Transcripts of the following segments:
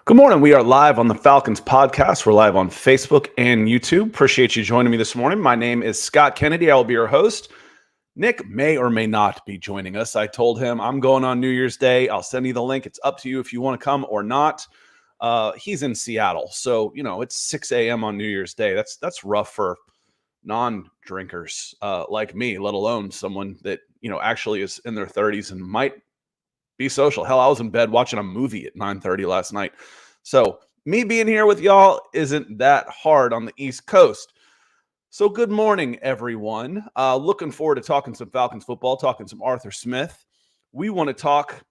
Good morning. We are live on the Falcons Podcast. We're live on Facebook and YouTube. Appreciate you joining me this morning. My name is Scott Kennedy. I will be your host. Nick may or may not be joining us. I told him I'm going on New Year's Day. I'll send you the link. It's up to you if you want to come or not. He's in Seattle, so it's 6 a.m. on New Year's Day. That's rough for non-drinkers like me, let alone someone that actually is in their 30s and might be social. Hell, I was in bed watching a movie at 9:30 last night. So me being here with y'all isn't that hard on the East Coast. So good morning, everyone. Looking forward to talking some Falcons football, talking some Arthur Smith. We want to talk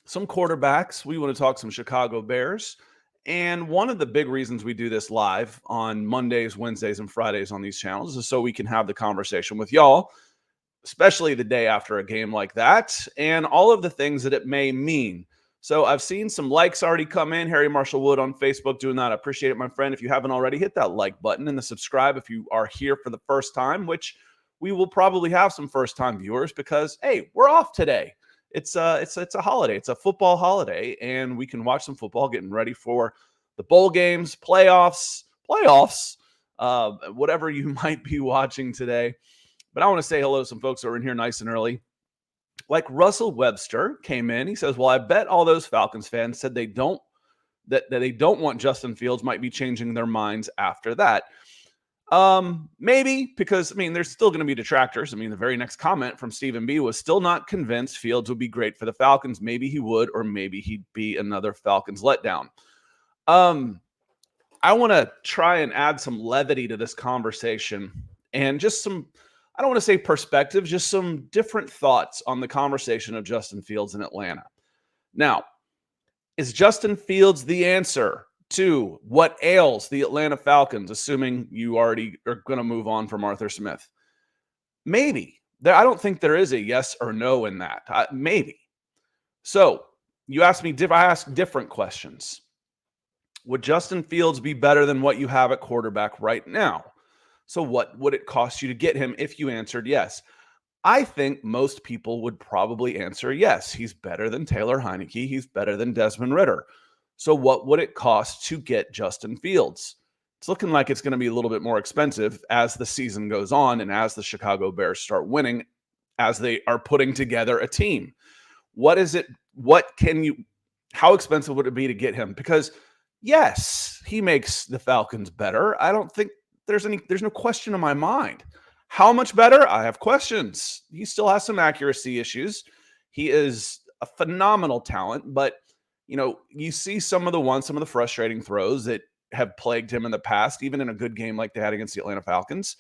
some quarterbacks. We want to talk some Chicago Bears. And one of the big reasons we do this live on Mondays, Wednesdays, and Fridays on these channels is so we can have the conversation with y'all, especially the day after a game like that, and all of the things that it may mean. So I've seen some likes already come in. Harry Marshall Wood on Facebook doing that. I appreciate it, my friend. If you haven't already, hit that like button and the subscribe if you are here for the first time, which we will probably have some first-time viewers because, hey, we're off today. It's a holiday. It's a football holiday, and we can watch some football getting ready for the bowl games, playoffs, whatever you might be watching today. But I want to say hello to some folks who are in here nice and early. Like Russell Webster came in. He says, well, I bet all those Falcons fans said they don't want Justin Fields, might be changing their minds after that. Maybe because, there's still going to be detractors. The very next comment from Stephen B was still not convinced Fields would be great for the Falcons. Maybe he would, or maybe he'd be another Falcons letdown. I want to try and add some levity to this conversation and just some, I don't want to say perspective, just some different thoughts on the conversation of Justin Fields in Atlanta. Now, is Justin Fields the answer to what ails the Atlanta Falcons, assuming you already are going to move on from Arthur Smith? Maybe. I don't think there is a yes or no in that. Maybe. So you asked me, I asked different questions. Would Justin Fields be better than what you have at quarterback right now? So what would it cost you to get him if you answered yes? I think most people would probably answer yes. He's better than Taylor Heineke. He's better than Desmond Ridder. So what would it cost to get Justin Fields? It's looking like it's going to be a little bit more expensive as the season goes on and as the Chicago Bears start winning, as they are putting together a team. How expensive would it be to get him? Because yes, he makes the Falcons better. I don't think there's no question in my mind. How much better? I have questions. He still has some accuracy issues. He is a phenomenal talent, but you see some of the frustrating throws that have plagued him in the past, even in a good game like they had against the Atlanta Falcons.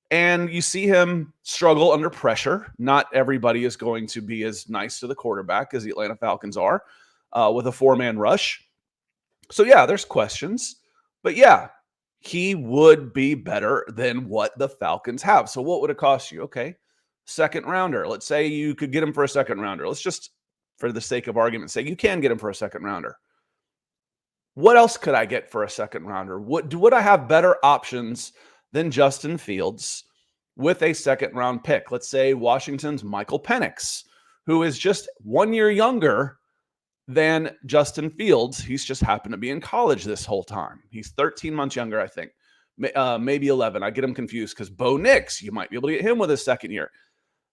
And you see him struggle under pressure. Not everybody is going to be as nice to the quarterback as the Atlanta Falcons are with a four-man rush. So yeah, there's questions, but yeah, he would be better than what the Falcons have. So what would it cost you? Okay, second rounder. Let's say you could get him for a second rounder. Let's just, for the sake of argument's sake, you can get him for a second rounder. What else could I get for a second rounder? Would I have better options than Justin Fields with a second round pick? Let's say Washington's Michael Penix, who is just 1 year younger than Justin Fields. He's just happened to be in college this whole time. He's 13 months younger, I think. Maybe 11. I get him confused because Bo Nix, you might be able to get him with his second year.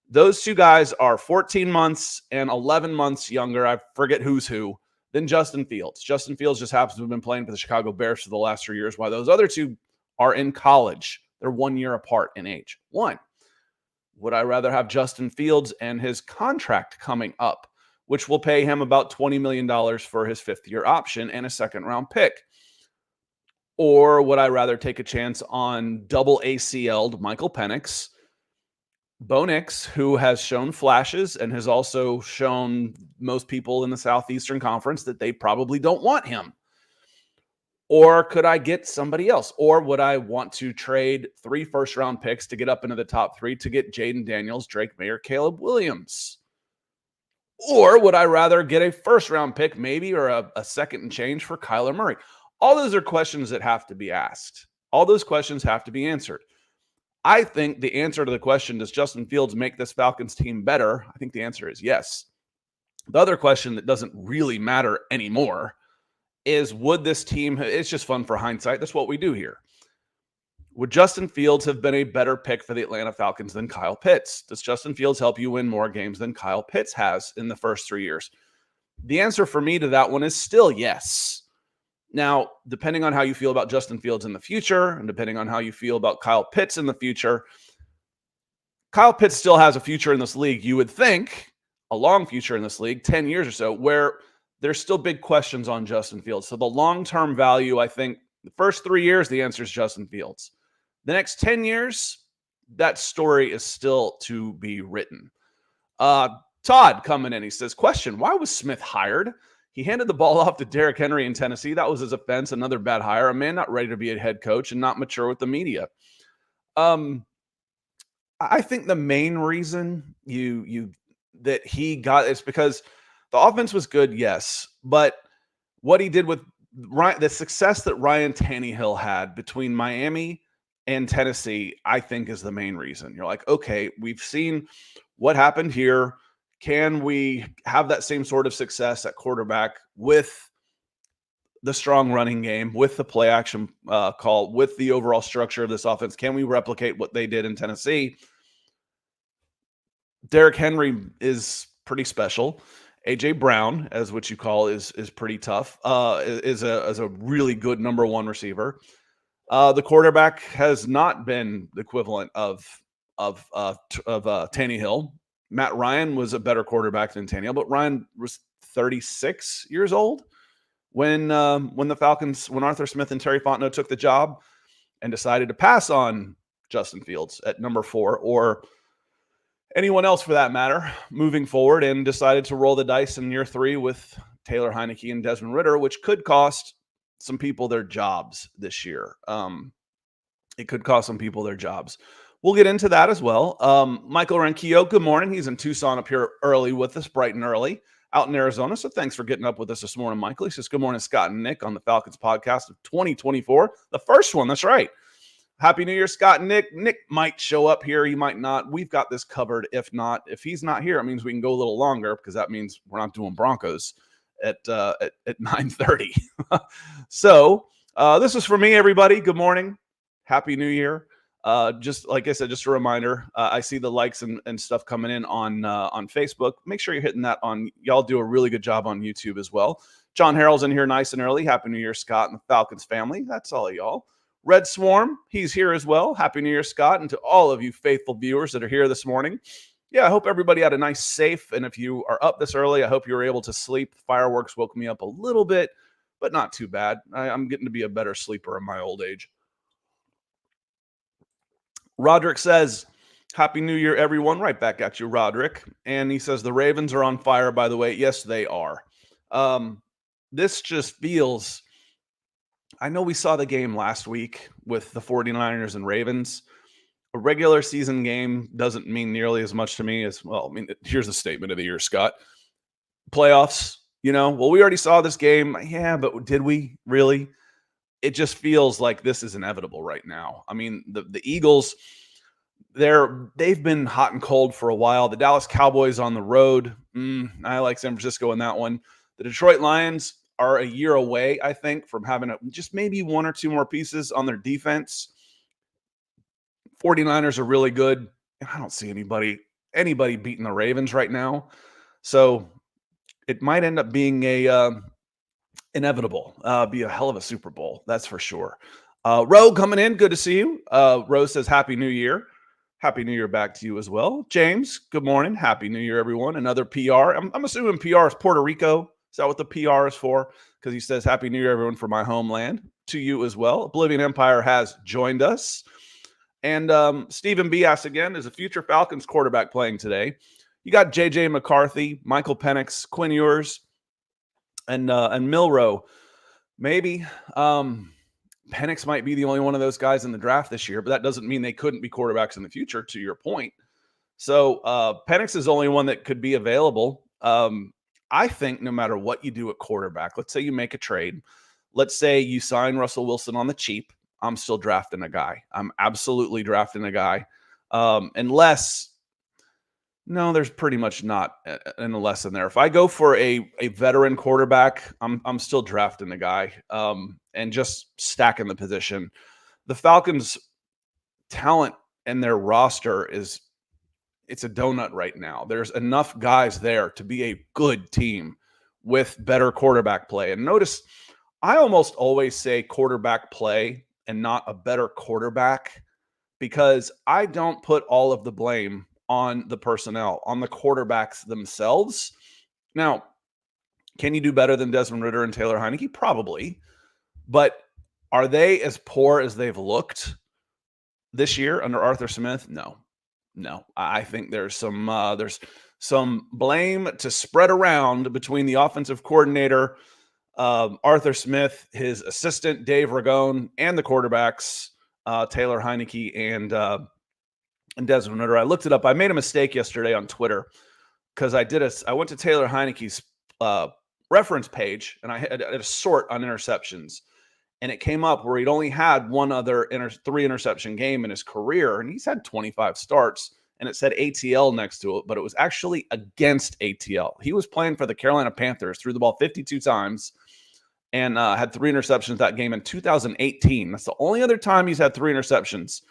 Those two guys are 14 months and 11 months younger. I forget who's who than Justin Fields. Justin Fields just happens to have been playing for the Chicago Bears for the last 3 years, while those other two are in college. They're 1 year apart in age. Would I rather have Justin Fields and his contract coming up, which will pay him about $20 million for his fifth-year option and a second-round pick? Or would I rather take a chance on double ACL'd Michael Penix, Bo Nix, who has shown flashes and has also shown most people in the Southeastern Conference that they probably don't want him? Or could I get somebody else? Or would I want to trade 3 first-round picks to get up into the top 3 to get Jaden Daniels, Drake Mayer, Caleb Williams? Or would I rather get a first-round pick maybe, or a second and change for Kyler Murray? All those are questions that have to be asked. All those questions have to be answered. I think the answer to the question, does Justin Fields make this Falcons team better? I think the answer is yes. The other question that doesn't really matter anymore is, would this team, it's just fun for hindsight. That's what we do here. Would Justin Fields have been a better pick for the Atlanta Falcons than Kyle Pitts? Does Justin Fields help you win more games than Kyle Pitts has in the first 3 years? The answer for me to that one is still yes. Now, depending on how you feel about Justin Fields in the future, and depending on how you feel about Kyle Pitts in the future, Kyle Pitts still has a future in this league, you would think, a long future in this league, 10 years or so, where there's still big questions on Justin Fields. So the long-term value, I think, the first 3 years, the answer is Justin Fields. The next 10 years, that story is still to be written. Todd coming in, he says, question, why was Smith hired? He handed the ball off to Derrick Henry in Tennessee. That was his offense, another bad hire, a man not ready to be a head coach and not mature with the media. I think the main reason that he got is because the offense was good, yes, but what he did with the success that Ryan Tannehill had between Miami and Tennessee, I think is the main reason. You're like, okay, we've seen what happened here. Can we have that same sort of success at quarterback with the strong running game, with the play action call, with the overall structure of this offense? Can we replicate what they did in Tennessee? Derrick Henry is pretty special. A.J. Brown, as what you call, is pretty tough. Is a really good number one receiver. The quarterback has not been the equivalent of Tannehill. Matt Ryan was a better quarterback than Tannehill, but Ryan was 36 years old when the Falcons, when Arthur Smith and Terry Fontenot took the job and decided to pass on Justin Fields at number 4, or anyone else for that matter, moving forward, and decided to roll the dice in year 3 with Taylor Heineke and Desmond Ridder, which could cost some people their jobs this year. It could cost some people their jobs. We'll get into that as well. Michael Ranquillo, good morning. He's in Tucson up here early with us, bright and early, out in Arizona. So thanks for getting up with us this morning, Michael. He says, good morning, Scott and Nick on the Falcons podcast of 2024. The first one, that's right. Happy New Year, Scott and Nick. Nick might show up here. He might not. We've got this covered. If not, if he's not here, it means we can go a little longer, because that means we're not doing Broncos at 9:30. So this is for me, everybody. Good morning. Happy New Year. Just like I said, just a reminder, I see the likes and stuff coming in on Facebook. Make sure you're hitting that on. Y'all do a really good job on YouTube as well. John Harrell's in here nice and early. Happy New Year, Scott and the Falcons family. That's all y'all. Red Swarm, he's here as well. Happy New Year, Scott, and to all of you faithful viewers that are here this morning. Yeah, I hope everybody had a nice, safe, and if you are up this early, I hope you were able to sleep. Fireworks woke me up a little bit, but not too bad. I'm getting to be a better sleeper in my old age. Roderick says, Happy New Year, everyone. Right back at you, Roderick. And he says, the Ravens are on fire, by the way. Yes, they are. This just feels, I know we saw the game last week with the 49ers and Ravens. A regular season game doesn't mean nearly as much to me as, well, I mean, here's the statement of the year, Scott. Playoffs, well, we already saw this game. Yeah, but did we really? It just feels like this is inevitable right now. I mean, the Eagles, they've been hot and cold for a while. The Dallas Cowboys on the road, I like San Francisco in that one. The Detroit Lions are a year away, I think, from having just maybe 1 or 2 more pieces on their defense. 49ers are really good. I don't see anybody beating the Ravens right now. So it might end up being inevitable. Be a hell of a Super Bowl, that's for sure. Ro coming in, good to see you. Ro says Happy New Year. Happy New Year back to you as well. James, good morning. Happy New Year, everyone. Another PR. I'm assuming PR is Puerto Rico. Is that what the PR is for? Because he says Happy New Year, everyone, for my homeland. To you as well. Oblivion Empire has joined us. And Stephen B. asks again, is a future Falcons quarterback playing today? You got J.J. McCarthy, Michael Penix, Quinn Ewers, and Milroe. Maybe. Penix might be the only one of those guys in the draft this year, but that doesn't mean they couldn't be quarterbacks in the future, to your point. So Penix is the only one that could be available. I think no matter what you do at quarterback, let's say you make a trade. Let's say you sign Russell Wilson on the cheap. I'm still drafting a guy. I'm absolutely drafting a guy. Unless No, there's pretty much not in a lesson there. If I go for a veteran quarterback, I'm still drafting the guy and just stacking the position. The Falcons' talent and their roster it's a donut right now. There's enough guys there to be a good team with better quarterback play. And notice, I almost always say quarterback play and not a better quarterback because I don't put all of the blame on the personnel, on the quarterbacks themselves. Now, can you do better than Desmond Ridder and Taylor Heineke? Probably. But are they as poor as they've looked this year under Arthur Smith? No. I think there's some blame to spread around between the offensive coordinator, Arthur Smith, his assistant Dave Ragone, and the quarterbacks, Taylor Heineke and Desmond Ridder. I looked it up. I made a mistake yesterday on Twitter because I went to Taylor Heineke's reference page and I had a sort on interceptions. And it came up where he'd only had one other 3 interception game in his career, and he's had 25 starts, and it said ATL next to it, but it was actually against ATL. He was playing for the Carolina Panthers, threw the ball 52 times, and had 3 interceptions that game in 2018. That's the only other time he's had 3 interceptions.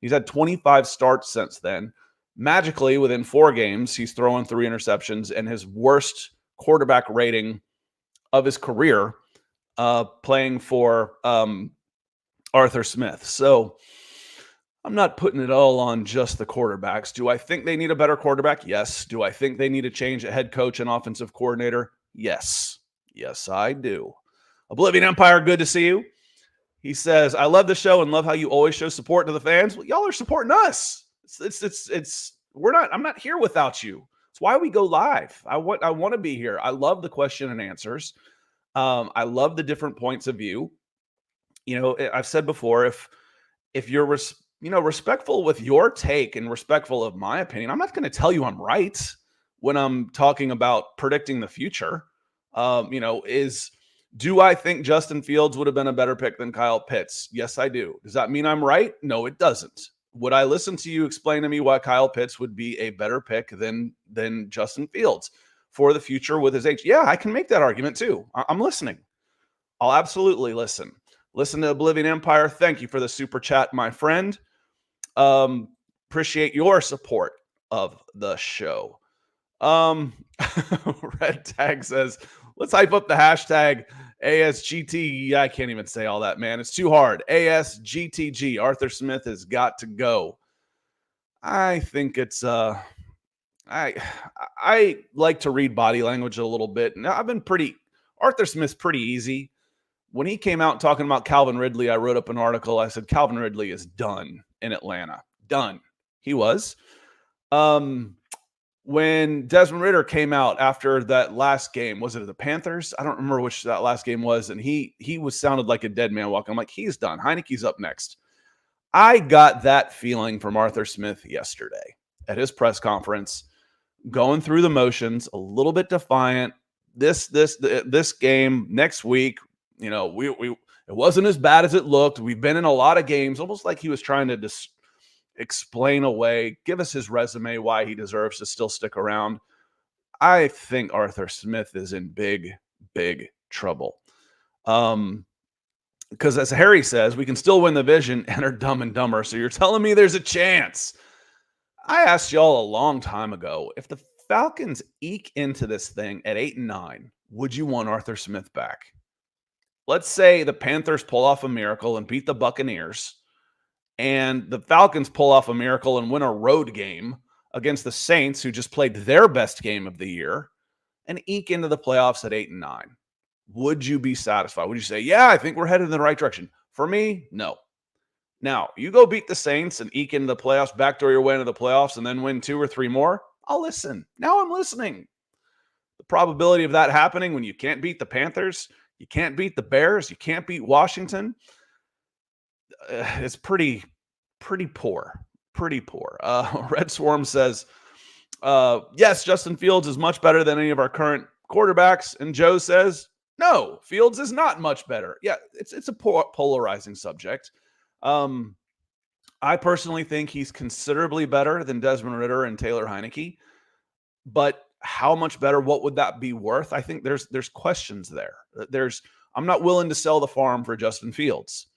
He's had 25 starts since then. Magically, within 4 games, he's throwing 3 interceptions, and his worst quarterback rating of his career playing for Arthur Smith. So I'm not putting it all on just the quarterbacks. Do I think they need a better quarterback? Yes. Do I think they need to change a head coach and offensive coordinator? Yes. Yes, I do. Oblivion Empire, good to see you. He says, I love the show and love how you always show support to the fans. Well, y'all are supporting us. I'm not here without you. It's why we go live. I want to be here. I love the question and answers. I love the different points of view. You know, I've said before, if you're respectful with your take and respectful of my opinion, I'm not going to tell you I'm right when I'm talking about predicting the future. Do I think Justin Fields would have been a better pick than Kyle Pitts? Yes, I do. Does that mean I'm right? No, it doesn't. Would I listen to you explain to me why Kyle Pitts would be a better pick than Justin Fields for the future with his age? Yeah, I can make that argument too. I'm listening. I'll absolutely listen. Listen to Oblivion Empire. Thank you for the super chat, my friend. Appreciate your support of the show. Red Tag says, let's hype up the hashtag ASGT. I can't even say all that, man. It's too hard. ASGTG. Arthur Smith has got to go. I think it's I like to read body language a little bit. Now Arthur Smith's pretty easy. When he came out talking about Calvin Ridley, I wrote up an article. I said, Calvin Ridley is done in Atlanta. Done. He was. When Desmond Ridder came out after that last game, was it the Panthers? I don't remember which that last game was. And he sounded like a dead man walking. I'm like, he's done. Heineke's up next. I got that feeling from Arthur Smith yesterday at his press conference, going through the motions, a little bit defiant. This game next week, it wasn't as bad as it looked. We've been in a lot of games, almost like he was trying to just explain away, give us his resume, why he deserves to still stick around. I think Arthur Smith is in big, big trouble. Because as Harry says, we can still win the division and are Dumb and Dumber. So you're telling me there's a chance. I asked y'all a long time ago, if the Falcons eke into this thing at 8-9, would you want Arthur Smith back? Let's say the Panthers pull off a miracle and beat the Buccaneers, and the Falcons pull off a miracle and win a road game against the Saints, who just played their best game of the year, and eke into the playoffs at 8-9. Would you be satisfied? Would you say, yeah, I think we're headed in the right direction? For me, no. Now, you go beat the Saints and eke into the playoffs, backdoor your way into the playoffs, and then win 2 or 3 more, I'll listen. Now I'm listening. The probability of that happening when you can't beat the Panthers, you can't beat the Bears, you can't beat Washington, it's pretty poor. Pretty poor. Red Swarm says, yes, Justin Fields is much better than any of our current quarterbacks. And Joe says, no, Fields is not much better. Yeah, it's a polarizing subject. I personally think he's considerably better than Desmond Ridder and Taylor Heineke. But how much better? What would that be worth? I think there's questions there. I'm not willing to sell the farm for Justin Fields.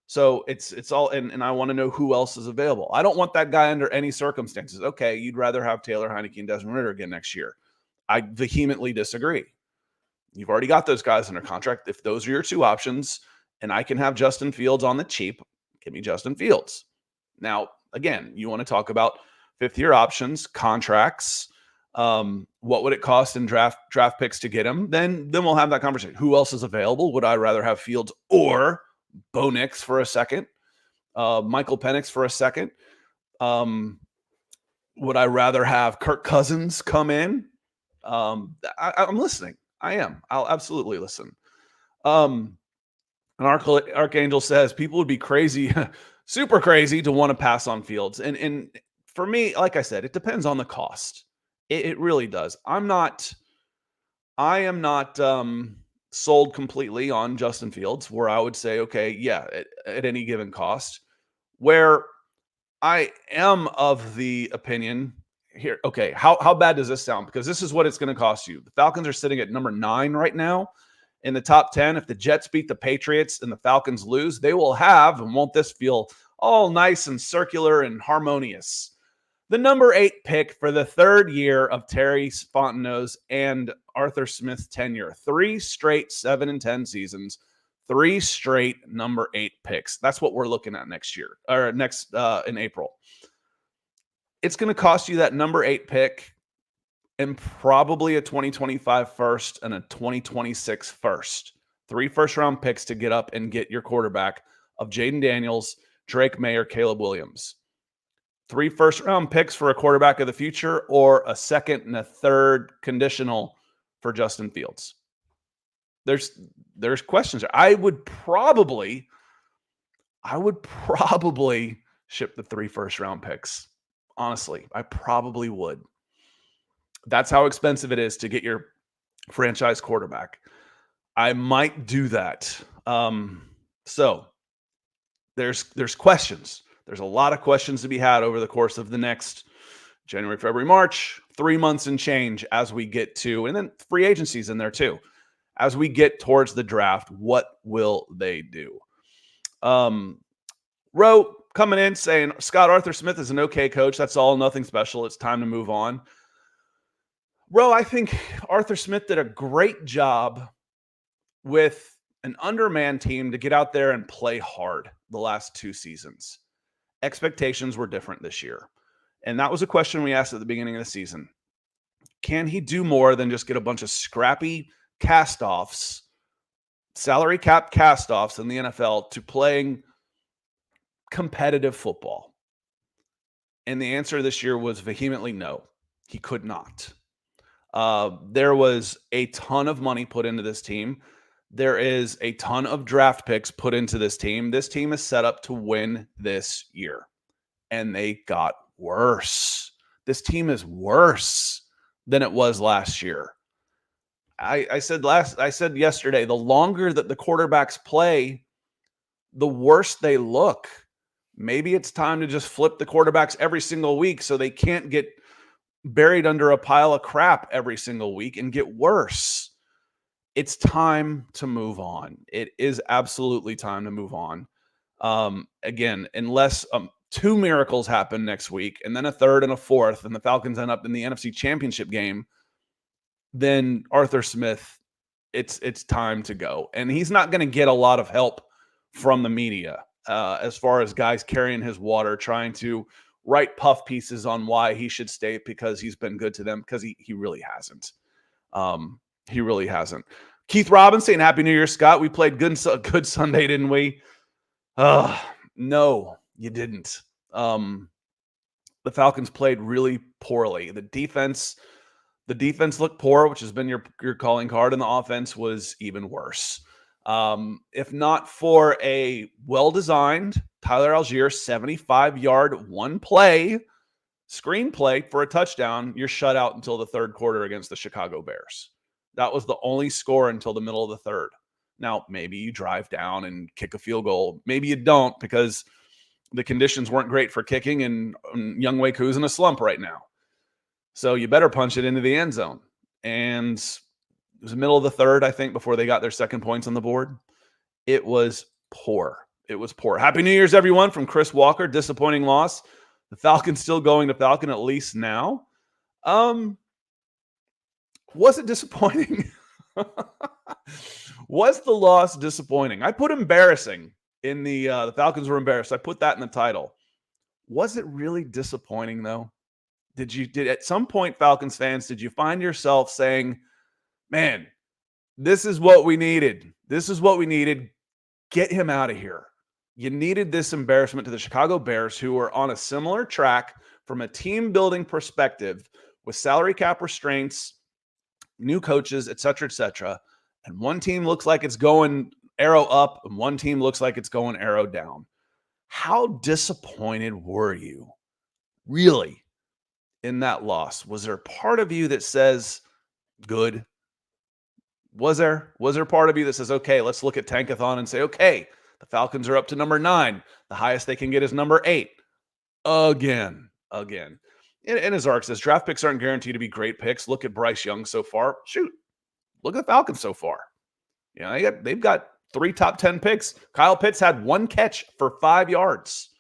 So it's all, and I want to know who else is available. I don't want that guy under any circumstances. Okay, you'd rather have Taylor Heineke and Desmond Ridder again next year. I vehemently disagree. You've already got those guys under contract. If those are your two options, and I can have Justin Fields on the cheap, give me Justin Fields. Now, again, you want to talk about fifth-year options, contracts. What would it cost in draft picks to get him? Then we'll have that conversation. Who else is available? Would I rather have Fields or Bo Nix for a second? Michael Penix for a second? Would I rather have Kirk Cousins come in? I'm listening. I am. I'll absolutely listen. An Archangel says people would be crazy, super crazy to want to pass on Fields. And for me, like I said, it depends on the cost. It really does. I am not sold completely on Justin Fields, where I would say, okay, yeah, at any given cost. Where I am of the opinion here, okay, how bad does this sound? Because this is what it's going to cost you. The Falcons are sitting at number 9 right now in the top 10. If the Jets beat the Patriots and the Falcons lose, they will have, and won't this feel all nice and circular and harmonious, the number 8 pick for the third year of Terry Fontenot's and Arthur Smith's tenure. 3 straight 7-10 seasons, 3 straight number 8 picks. That's what we're looking at next year, or next in April. It's going to cost you that number 8 pick and probably a 2025 first and a 2026 first. 3 first-round picks to get up and get your quarterback of Jaden Daniels, Drake May, or Caleb Williams. 3 first-round picks for a quarterback of the future, or a second and a third conditional for Justin Fields. There's questions. I would probably ship the 3 first-round picks. Honestly, I probably would. That's how expensive it is to get your franchise quarterback. I might do that. So there's questions. There's a lot of questions to be had over the course of the next January, February, March, 3 months and change as we get to, and then free agencies in there too. As we get towards the draft, what will they do? Roe coming in saying, Scott, Arthur Smith is an okay coach. That's all, nothing special. It's time to move on. Roe, I think Arthur Smith did a great job with an undermanned team to get out there and play hard the last 2 seasons. Expectations were different this year. And that was a question we asked at the beginning of the season. Can he do more than just get a bunch of scrappy cast-offs, salary cap cast-offs in the NFL to playing competitive football? And the answer this year was vehemently no. He could not. There was a ton of money put into this team. There is a ton of draft picks put into this team. This team is set up to win this year. And they got worse. This team is worse than it was last year. I said yesterday, the longer that the quarterbacks play, the worse they look. Maybe it's time to just flip the quarterbacks every single week so they can't get buried under a pile of crap every single week and get worse. It's time to move on. It is absolutely time to move on. Again, unless 2 miracles happen next week and then a third and a fourth, and the Falcons end up in the NFC Championship game, then Arthur Smith, it's time to go. And he's not going to get a lot of help from the media as far as guys carrying his water, trying to write puff pieces on why he should stay because he's been good to them, because he really hasn't. He really hasn't. Keith Robbins saying, Happy New Year, Scott. We played good Sunday, didn't we? No, you didn't. The Falcons played really poorly. The defense looked poor, which has been your calling card, and the offense was even worse. If not for a well-designed Tyler Algier 75-yard one-play screenplay for a touchdown, you're shut out until the third quarter against the Chicago Bears. That was the only score until the middle of the third. Now, maybe you drive down and kick a field goal. Maybe you don't, because the conditions weren't great for kicking, and Younghoe Koo's in a slump right now. So you better punch it into the end zone. And it was the middle of the third, I think, before they got their second points on the board. It was poor. It was poor. Happy New Year's, everyone, from Chris Walker. Disappointing loss. The Falcons still going to Falcon at least now. Was it disappointing? Was the loss disappointing? I put embarrassing in the Falcons were embarrassed. I put that in the title. Was it really disappointing though? Did at some point, Falcons fans, did you find yourself saying, man, this is what we needed. This is what we needed. Get him out of here. You needed this embarrassment to the Chicago Bears, who were on a similar track from a team building perspective with salary cap restraints, new coaches, et cetera, and one team looks like it's going arrow up and one team looks like it's going arrow down. How disappointed were you, really, in that loss? Was there a part of you that says, good? Was there part of you that says, okay, let's look at Tankathon and say, okay, the Falcons are up to number 9. The highest they can get is number 8. Again. And as Ark says, draft picks aren't guaranteed to be great picks. Look at Bryce Young so far. Shoot, look at the Falcons so far. You know, they've got 3 top 10 picks. Kyle Pitts had 1 catch for 5 yards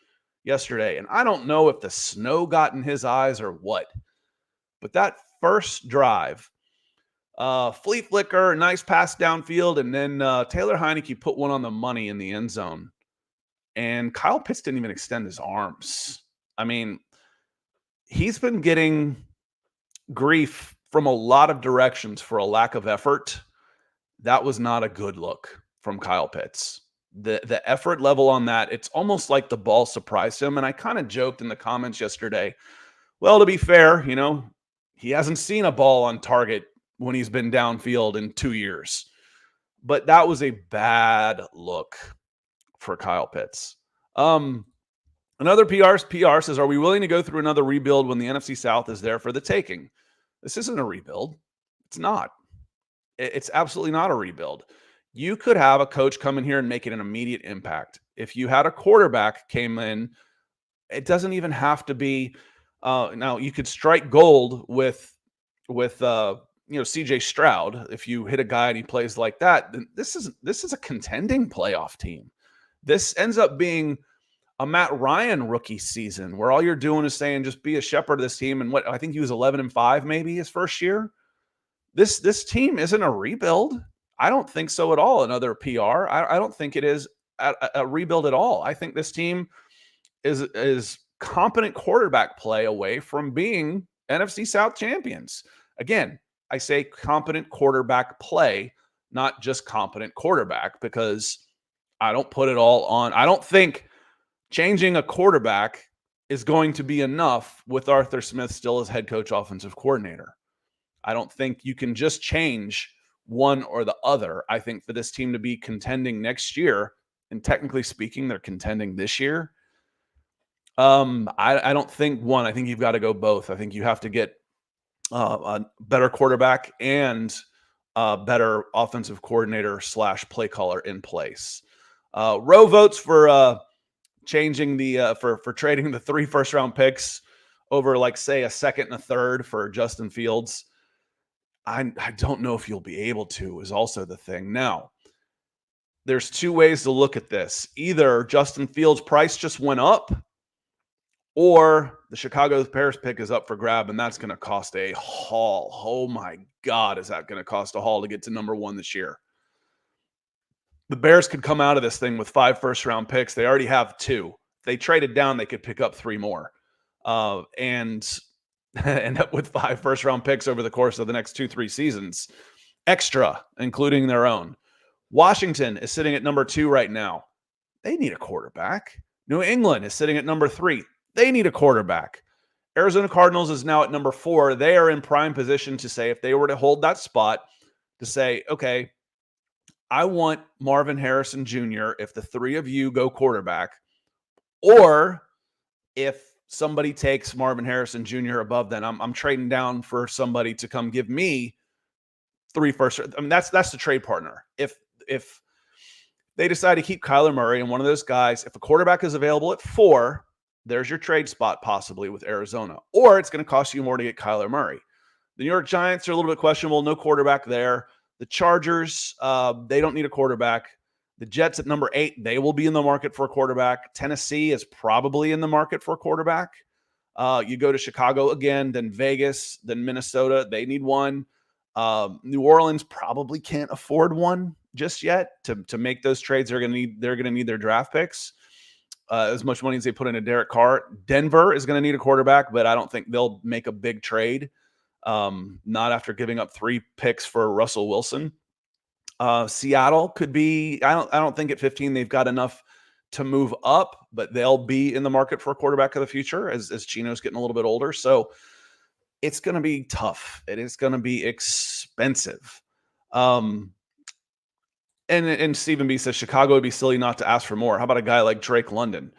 yesterday. And I don't know if the snow got in his eyes or what. But that first drive, flea flicker, nice pass downfield, and then Taylor Heineke put one on the money in the end zone. And Kyle Pitts didn't even extend his arms. I mean, he's been getting grief from a lot of directions for a lack of effort. That was not a good look from Kyle Pitts. The effort level on that, it's almost like the ball surprised him. And I kind of joked in the comments yesterday, well, to be fair, you know, he hasn't seen a ball on target when he's been downfield in 2 years. But that was a bad look for Kyle Pitts. Another PR says, are we willing to go through another rebuild when the NFC South is there for the taking? This isn't a rebuild. It's not. It's absolutely not a rebuild. You could have a coach come in here and make it an immediate impact. If you had a quarterback came in, it doesn't even have to be. Now you could strike gold with CJ Stroud. If you hit a guy and he plays like that, then this is a contending playoff team. This ends up being a Matt Ryan rookie season where all you're doing is saying, just be a shepherd of this team. And what I think he was 11-5, maybe his first year. This team isn't a rebuild. I don't think so at all. Another PR. I don't think it is a rebuild at all. I think this team is competent quarterback play away from being NFC South champions. Again, I say competent quarterback play, not just competent quarterback, because I don't put it all on. I don't think changing a quarterback is going to be enough with Arthur Smith still as head coach, offensive coordinator. I don't think you can just change one or the other. I think for this team to be contending next year, and technically speaking, they're contending this year. I don't think one. I think you've got to go both. I think you have to get a better quarterback and a better offensive coordinator / play caller in place. Roe votes for changing the for trading the 3 first-round picks over, like, say, a second and a third for Justin Fields. I don't know if you'll be able to, is also the thing. Now, there's 2 ways to look at this. Either Justin Fields' price just went up, or the Chicago Bears pick is up for grab, and that's going to cost a haul. Oh, my God, is that going to cost a haul to get to number 1 this year? The Bears could come out of this thing with 5 first-round picks. They already have 2. If they traded down, they could pick up 3 more. And end up with 5 first-round picks over the course of the next 2-3 seasons. Extra, including their own. Washington is sitting at number 2 right now. They need a quarterback. New England is sitting at number 3. They need a quarterback. Arizona Cardinals is now at number 4. They are in prime position to say, if they were to hold that spot, to say, okay, I want Marvin Harrison Jr. if the 3 of you go quarterback, or if somebody takes Marvin Harrison Jr. above, then I'm trading down for somebody to come give me 3 first. I mean, that's the trade partner. If they decide to keep Kyler Murray and one of those guys, if a quarterback is available at 4, There's your trade spot possibly with Arizona, or it's going to cost you more to get Kyler Murray. The New York Giants are a little bit questionable. No quarterback there. The Chargers, they don't need a quarterback. The Jets at number 8, they will be in the market for a quarterback. Tennessee is probably in the market for a quarterback. You go to Chicago again, then Vegas, then Minnesota. They need one. New Orleans probably can't afford one just yet. To make those trades, they're going to need their draft picks. As much money as they put into Derek Carr. Denver is going to need a quarterback, but I don't think they'll make a big trade. Not after giving up 3 picks for Russell Wilson. Seattle could be. I don't think at 15 they've got enough to move up, but they'll be in the market for a quarterback of the future as Chino's getting a little bit older. So it's going to be tough. It is going to be expensive. And Stephen B says Chicago would be silly not to ask for more. How about a guy like Drake London?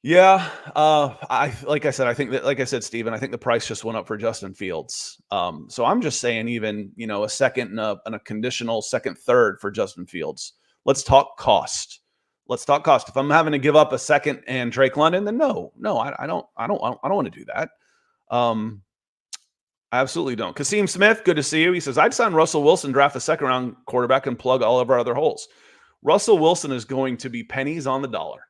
Yeah, like I said, Stephen, I think the price just went up for Justin Fields. So I'm just saying, even a second and a conditional second, third for Justin Fields. Let's talk cost. If I'm having to give up a second and Drake London, then no, I don't want to do that. I absolutely don't. Kasim Smith, good to see you. He says, I'd sign Russell Wilson, draft a second round quarterback, and plug all of our other holes. Russell Wilson is going to be pennies on the dollar.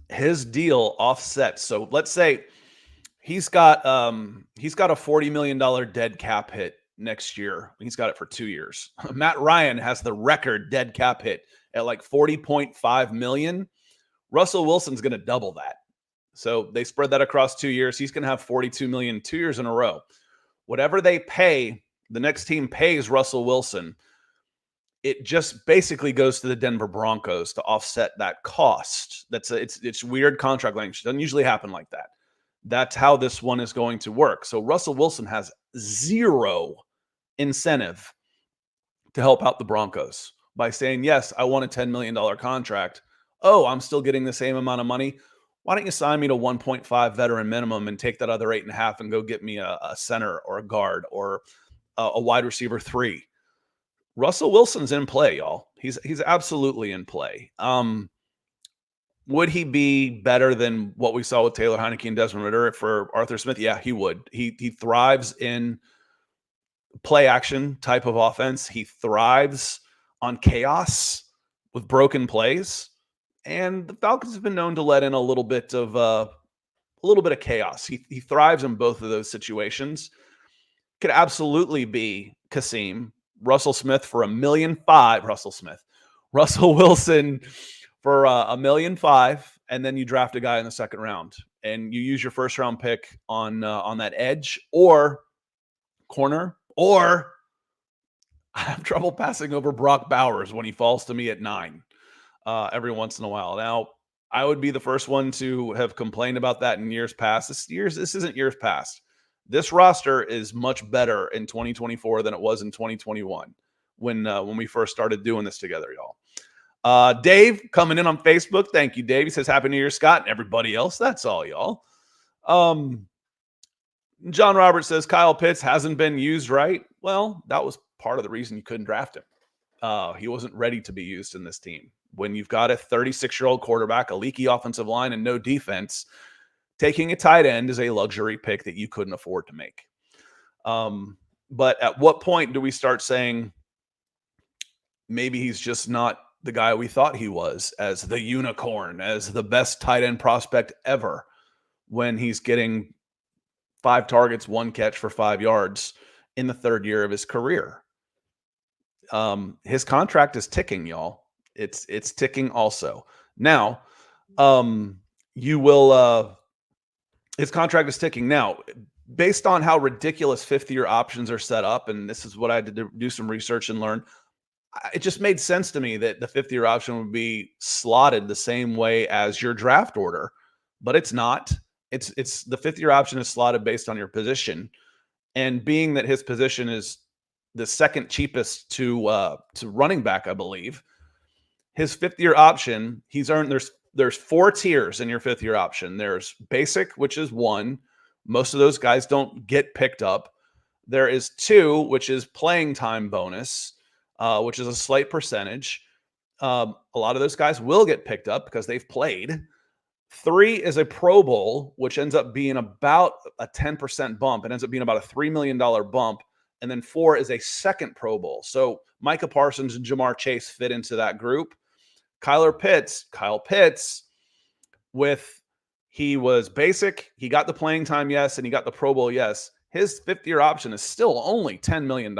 His deal offsets. So let's say he's got a $40 million dead cap hit next year. He's got it for 2 years. Matt Ryan has the record dead cap hit at like $40.5 million. Russell Wilson's going to double that. So they spread that across 2 years. He's going to have $42 million 2 years in a row. Whatever they pay, the next team pays Russell Wilson. It just basically goes to the Denver Broncos to offset that cost. It's weird contract language. It doesn't usually happen like that. That's how this one is going to work. So Russell Wilson has zero incentive to help out the Broncos by saying, yes, I want a $10 million contract. Oh, I'm still getting the same amount of money. Why don't you sign me to 1.5 veteran minimum and take that other 8.5 and go get me a center or a guard or a wide receiver 3? Russell Wilson's in play, y'all. He's absolutely in play. Would he be better than what we saw with Taylor Heineke and Desmond Ridder for Arthur Smith? Yeah, he would. He thrives in play action type of offense. He thrives on chaos with broken plays. And the Falcons have been known to let in a little bit of chaos. He thrives in both of those situations. Could absolutely be Kasim. Russell Smith for $1.5 million. Russell Wilson for $1.5 million, and then you draft a guy in the second round, and you use your first round pick on that edge or corner. Or I have trouble passing over Brock Bowers when he falls to me at 9 every once in a while. Now, I would be the first one to have complained about that in years past. This isn't years past. This roster is much better in 2024 than it was in 2021 when we first started doing this together, y'all. Dave coming in on Facebook. Thank you, Dave. He says, Happy New Year, Scott, and everybody else. That's all, y'all. John Roberts says, Kyle Pitts hasn't been used right. Well, that was part of the reason you couldn't draft him. He wasn't ready to be used in this team. When you've got a 36-year-old quarterback, a leaky offensive line, and no defense, taking a tight end is a luxury pick that you couldn't afford to make. But at what point do we start saying maybe he's just not the guy we thought he was, as the unicorn, as the best tight end prospect ever, when he's getting 5 targets, 1 catch for 5 yards in the 3rd year of his career? His contract is ticking, y'all. It's ticking also. Now, his contract is ticking. Now, based on how ridiculous 5th-year options are set up, and this is what I had to do some research and learn, it just made sense to me that the 5th-year option would be slotted the same way as your draft order, but it's not. It's the 5th-year option is slotted based on your position, and being that his position is the second cheapest to running back, I believe, his 5th-year option, he's earned there's 4 tiers in your 5th-year option. There's basic, which is 1. Most of those guys don't get picked up. There is 2, which is playing time bonus, which is a slight percentage. A lot of those guys will get picked up because they've played. 3 is a Pro Bowl, which ends up being about a 10% bump. It ends up being about a $3 million bump. And then 4 is a second Pro Bowl. So Micah Parsons and Jamar Chase fit into that group. Kyle Pitts, he was basic. He got the playing time, yes, and he got the Pro Bowl, yes. His fifth-year option is still only $10 million.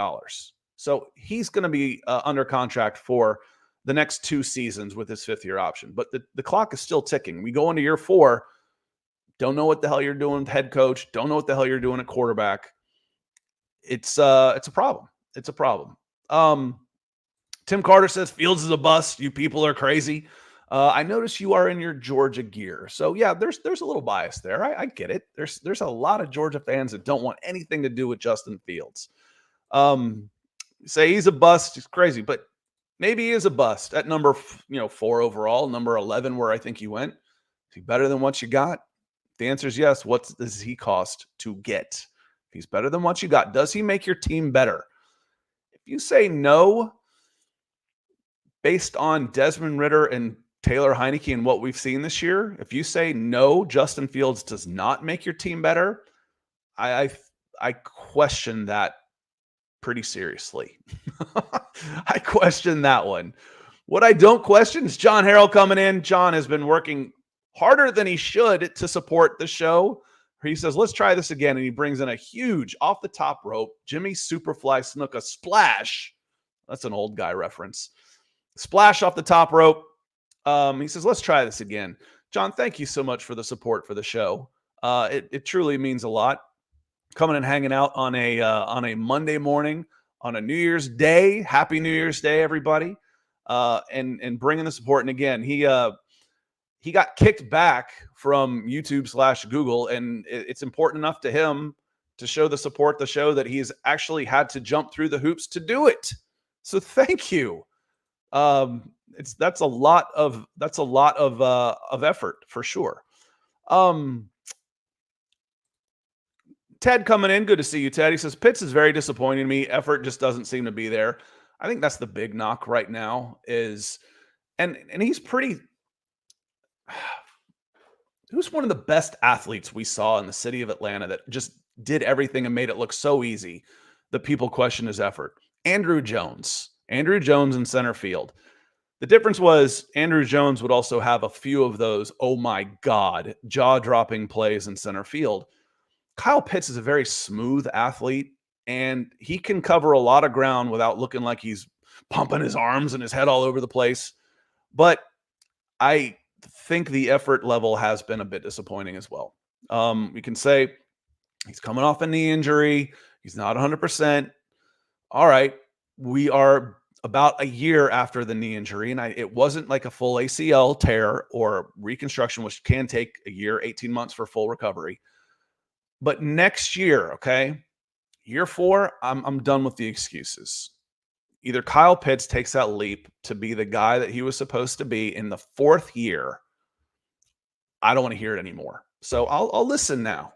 So he's going to be under contract for the next 2 seasons with his fifth-year option. But the clock is still ticking. We go into year 4, don't know what the hell you're doing with head coach, don't know what the hell you're doing at quarterback. It's a problem. It's a problem. Tim Carter says Fields is a bust. You people are crazy. I notice you are in your Georgia gear. So yeah, there's a little bias there. I get it. There's a lot of Georgia fans that don't want anything to do with Justin Fields. Say he's a bust. He's crazy, but maybe he is a bust at number 4 overall, number 11 where I think he went. Is he better than what you got? The answer is yes. What does he cost to get? If he's better than what you got, does he make your team better? If you say no, based on Desmond Ridder and Taylor Heineke and what we've seen this year, if you say no, Justin Fields does not make your team better, I question that pretty seriously. I question that one. What I don't question is John Harrell coming in. John has been working harder than he should to support the show. He says, let's try this again. And he brings in a huge off the top rope, Jimmy Superfly Snuka splash. That's an old guy reference. Splash off the top rope. He says, let's try this again. John, thank you so much for the support for the show. It truly means a lot. Coming and hanging out on a Monday morning, on a New Year's Day. Happy New Year's Day, everybody. And bringing the support. And again, he got kicked back from YouTube/Google, and it's important enough to him to show the support, the show that he's actually had to jump through the hoops to do it. So thank you. That's a lot of effort for sure. Ted coming in. Good to see you, Ted. He says, Pitts is very disappointing to me. Effort just doesn't seem to be there. I think that's the big knock right now is, and he's pretty, who's one of the best athletes we saw in the city of Atlanta that just did everything and made it look so easy that people question his effort? Andrew Jones in center field. The difference was Andrew Jones would also have a few of those, oh my God, jaw-dropping plays in center field. Kyle Pitts is a very smooth athlete, and he can cover a lot of ground without looking like he's pumping his arms and his head all over the place. But I think the effort level has been a bit disappointing as well. We can say he's coming off a knee injury. He's not 100%. All right. We are about a year after the knee injury, and it wasn't like a full ACL tear or reconstruction, which can take a year, 18 months for full recovery. But next year, okay, year 4, I'm done with the excuses. Either Kyle Pitts takes that leap to be the guy that he was supposed to be in the 4th year. I don't want to hear it anymore. So I'll listen now.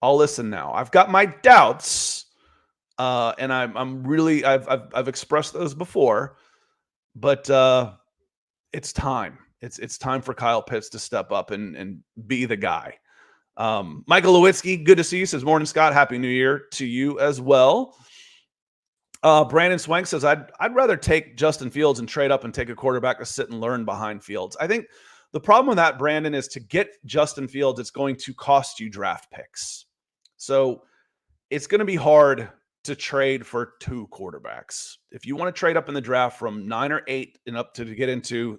I've got my doubts, and I've expressed those before, but it's time. It's time for Kyle Pitts to step up and be the guy. Michael Lewitzki, good to see you. Says, morning, Scott. Happy New Year to you as well. Brandon Swank says, I'd rather take Justin Fields and trade up and take a quarterback to sit and learn behind Fields. I think the problem with that, Brandon, is to get Justin Fields, it's going to cost you draft picks. So it's going to be hard to trade for 2 quarterbacks. If you want to trade up in the draft from 9 or 8 and up to get into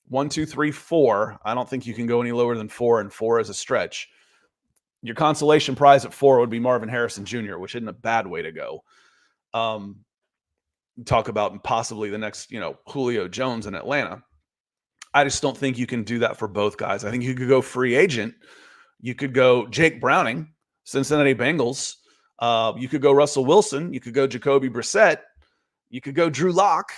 1, 2, 3, 4, I don't think you can go any lower than 4, and 4 is a stretch. Your consolation prize at 4 would be Marvin Harrison Jr., which isn't a bad way to go. Talk about possibly the next, Julio Jones in Atlanta. I just don't think you can do that for both guys. I think you could go free agent. You could go Jake Browning, Cincinnati Bengals. You could go Russell Wilson. You could go Jacoby Brissett. You could go Drew Lock.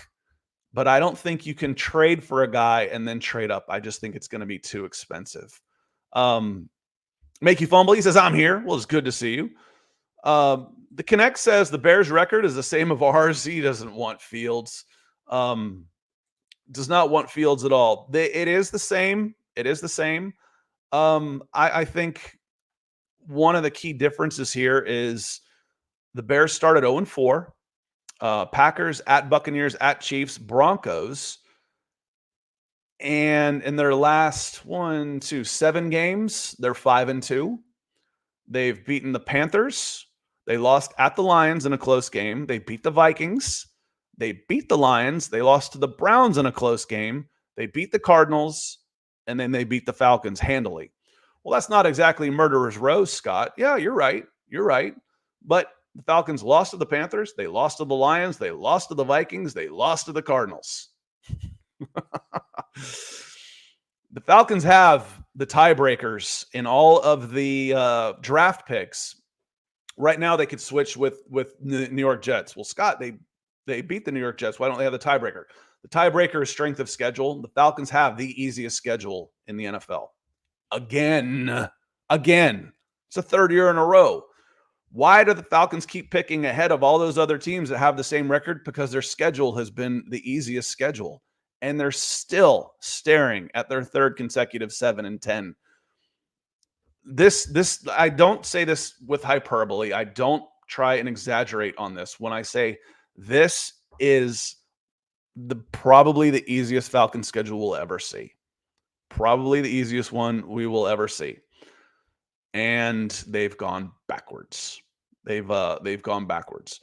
But I don't think you can trade for a guy and then trade up. I just think it's going to be too expensive. Make you fumble. He says, I'm here. Well, it's good to see you. The Connect says the Bears record is the same of ours. He doesn't want Fields. Does not want Fields at all. It is the same. It is the same. I think one of the key differences here is the Bears started 0-4. Packers at Buccaneers at Chiefs, Broncos. And in their last 7 games, they're 5-2. They've beaten the Panthers. They lost at the Lions in a close game. They beat the Vikings. They beat the Lions. They lost to the Browns in a close game. They beat the Cardinals. And then they beat the Falcons handily. Well, that's not exactly murderer's row, Scott. Yeah, you're right. You're right. But the Falcons lost to the Panthers. They lost to the Lions. They lost to the Vikings. They lost to the Cardinals. The Falcons have the tiebreakers in all of the draft picks. Right now, they could switch with New York Jets. Well, Scott, they beat the New York Jets. Why don't they have the tiebreaker? The tiebreaker is strength of schedule. The Falcons have the easiest schedule in the NFL. Again. It's the third year in a row. Why do the Falcons keep picking ahead of all those other teams that have the same record? Because their schedule has been the easiest schedule. And they're still staring at their third consecutive 7-10. This I don't say this with hyperbole. I don't try and exaggerate on this when I say this is probably the easiest Falcons schedule we'll ever see. Probably the easiest one we will ever see. And they've gone backwards. They've gone backwards.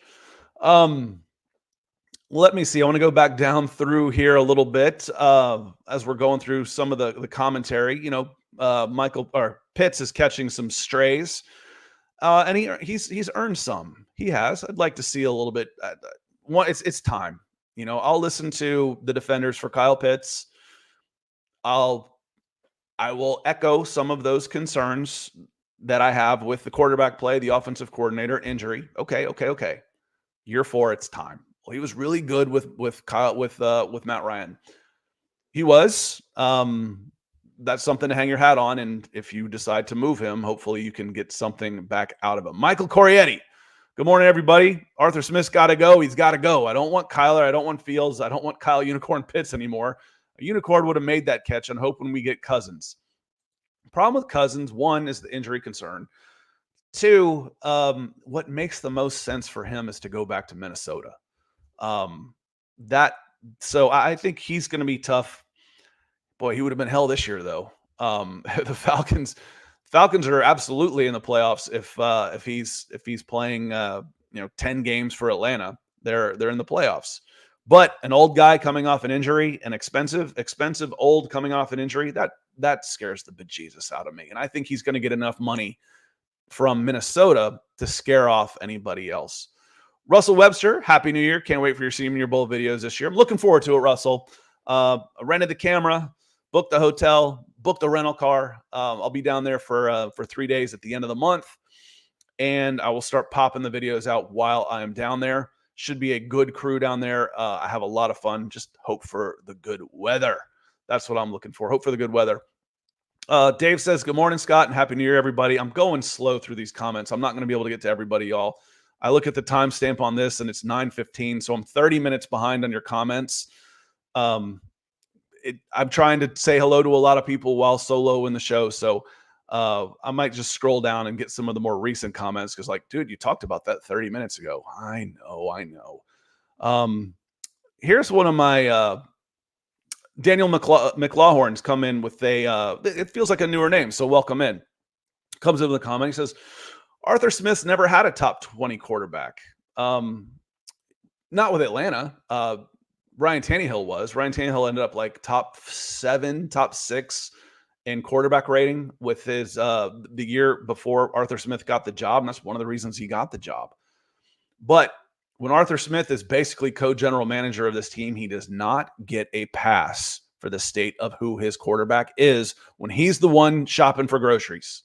Let me see. I want to go back down through here a little bit as we're going through some of the commentary. You know, Michael or Pitts is catching some strays, and he's earned some. He has. I'd like to see a little bit. It's time. You know, I'll listen to the defenders for Kyle Pitts. I will echo some of those concerns that I have with the quarterback play, the offensive coordinator, injury. Okay. Year 4, it's time. Well, he was really good with Kyle with Matt Ryan. He was. That's something to hang your hat on. And if you decide to move him, hopefully you can get something back out of him. Michael Corietti. Good morning, everybody. Arthur Smith's got to go. He's got to go. I don't want Kyler. I don't want Fields. I don't want Kyle Unicorn Pitts anymore. A unicorn would have made that catch. I'm hoping we get Cousins. The problem with Cousins, 1, is the injury concern. 2, what makes the most sense for him is to go back to Minnesota. So I think he's going to be tough. Boy, he would have been hell this year, though. The Falcons are absolutely in the playoffs if he's playing 10 games for Atlanta. They're in the playoffs. But an old guy coming off an injury, an expensive old coming off an injury, that scares the bejesus out of me. And I think he's going to get enough money from Minnesota to scare off anybody else. Russell Webster, Happy New Year. Can't wait for your Senior Bowl videos this year. I'm looking forward to it, Russell. I rented the camera, booked the hotel, booked a rental car. I'll be down there for 3 days at the end of the month, and I will start popping the videos out while I am down there. Should be a good crew down there. I have a lot of fun. Just hope for the good weather. That's what I'm looking for. Hope for the good weather. Dave says, good morning, Scott, and Happy New Year, everybody. I'm going slow through these comments. I'm not going to be able to get to everybody, y'all. I look at the timestamp on this, and it's 9:15, so I'm 30 minutes behind on your comments. I'm trying to say hello to a lot of people while solo in the show, so I might just scroll down and get some of the more recent comments because, like, dude, you talked about that 30 minutes ago. I know. Here's one of my Daniel McLawhorn's come in with it feels like a newer name, so welcome in. Comes in with a comment. He says, Arthur Smith's never had a top 20 quarterback. Not with Atlanta. Ryan Tannehill was. Ryan Tannehill ended up like top 7, top 6 in quarterback rating with his the year before Arthur Smith got the job, and that's one of the reasons he got the job. But when Arthur Smith is basically co-general manager of this team, he does not get a pass for the state of who his quarterback is when he's the one shopping for groceries.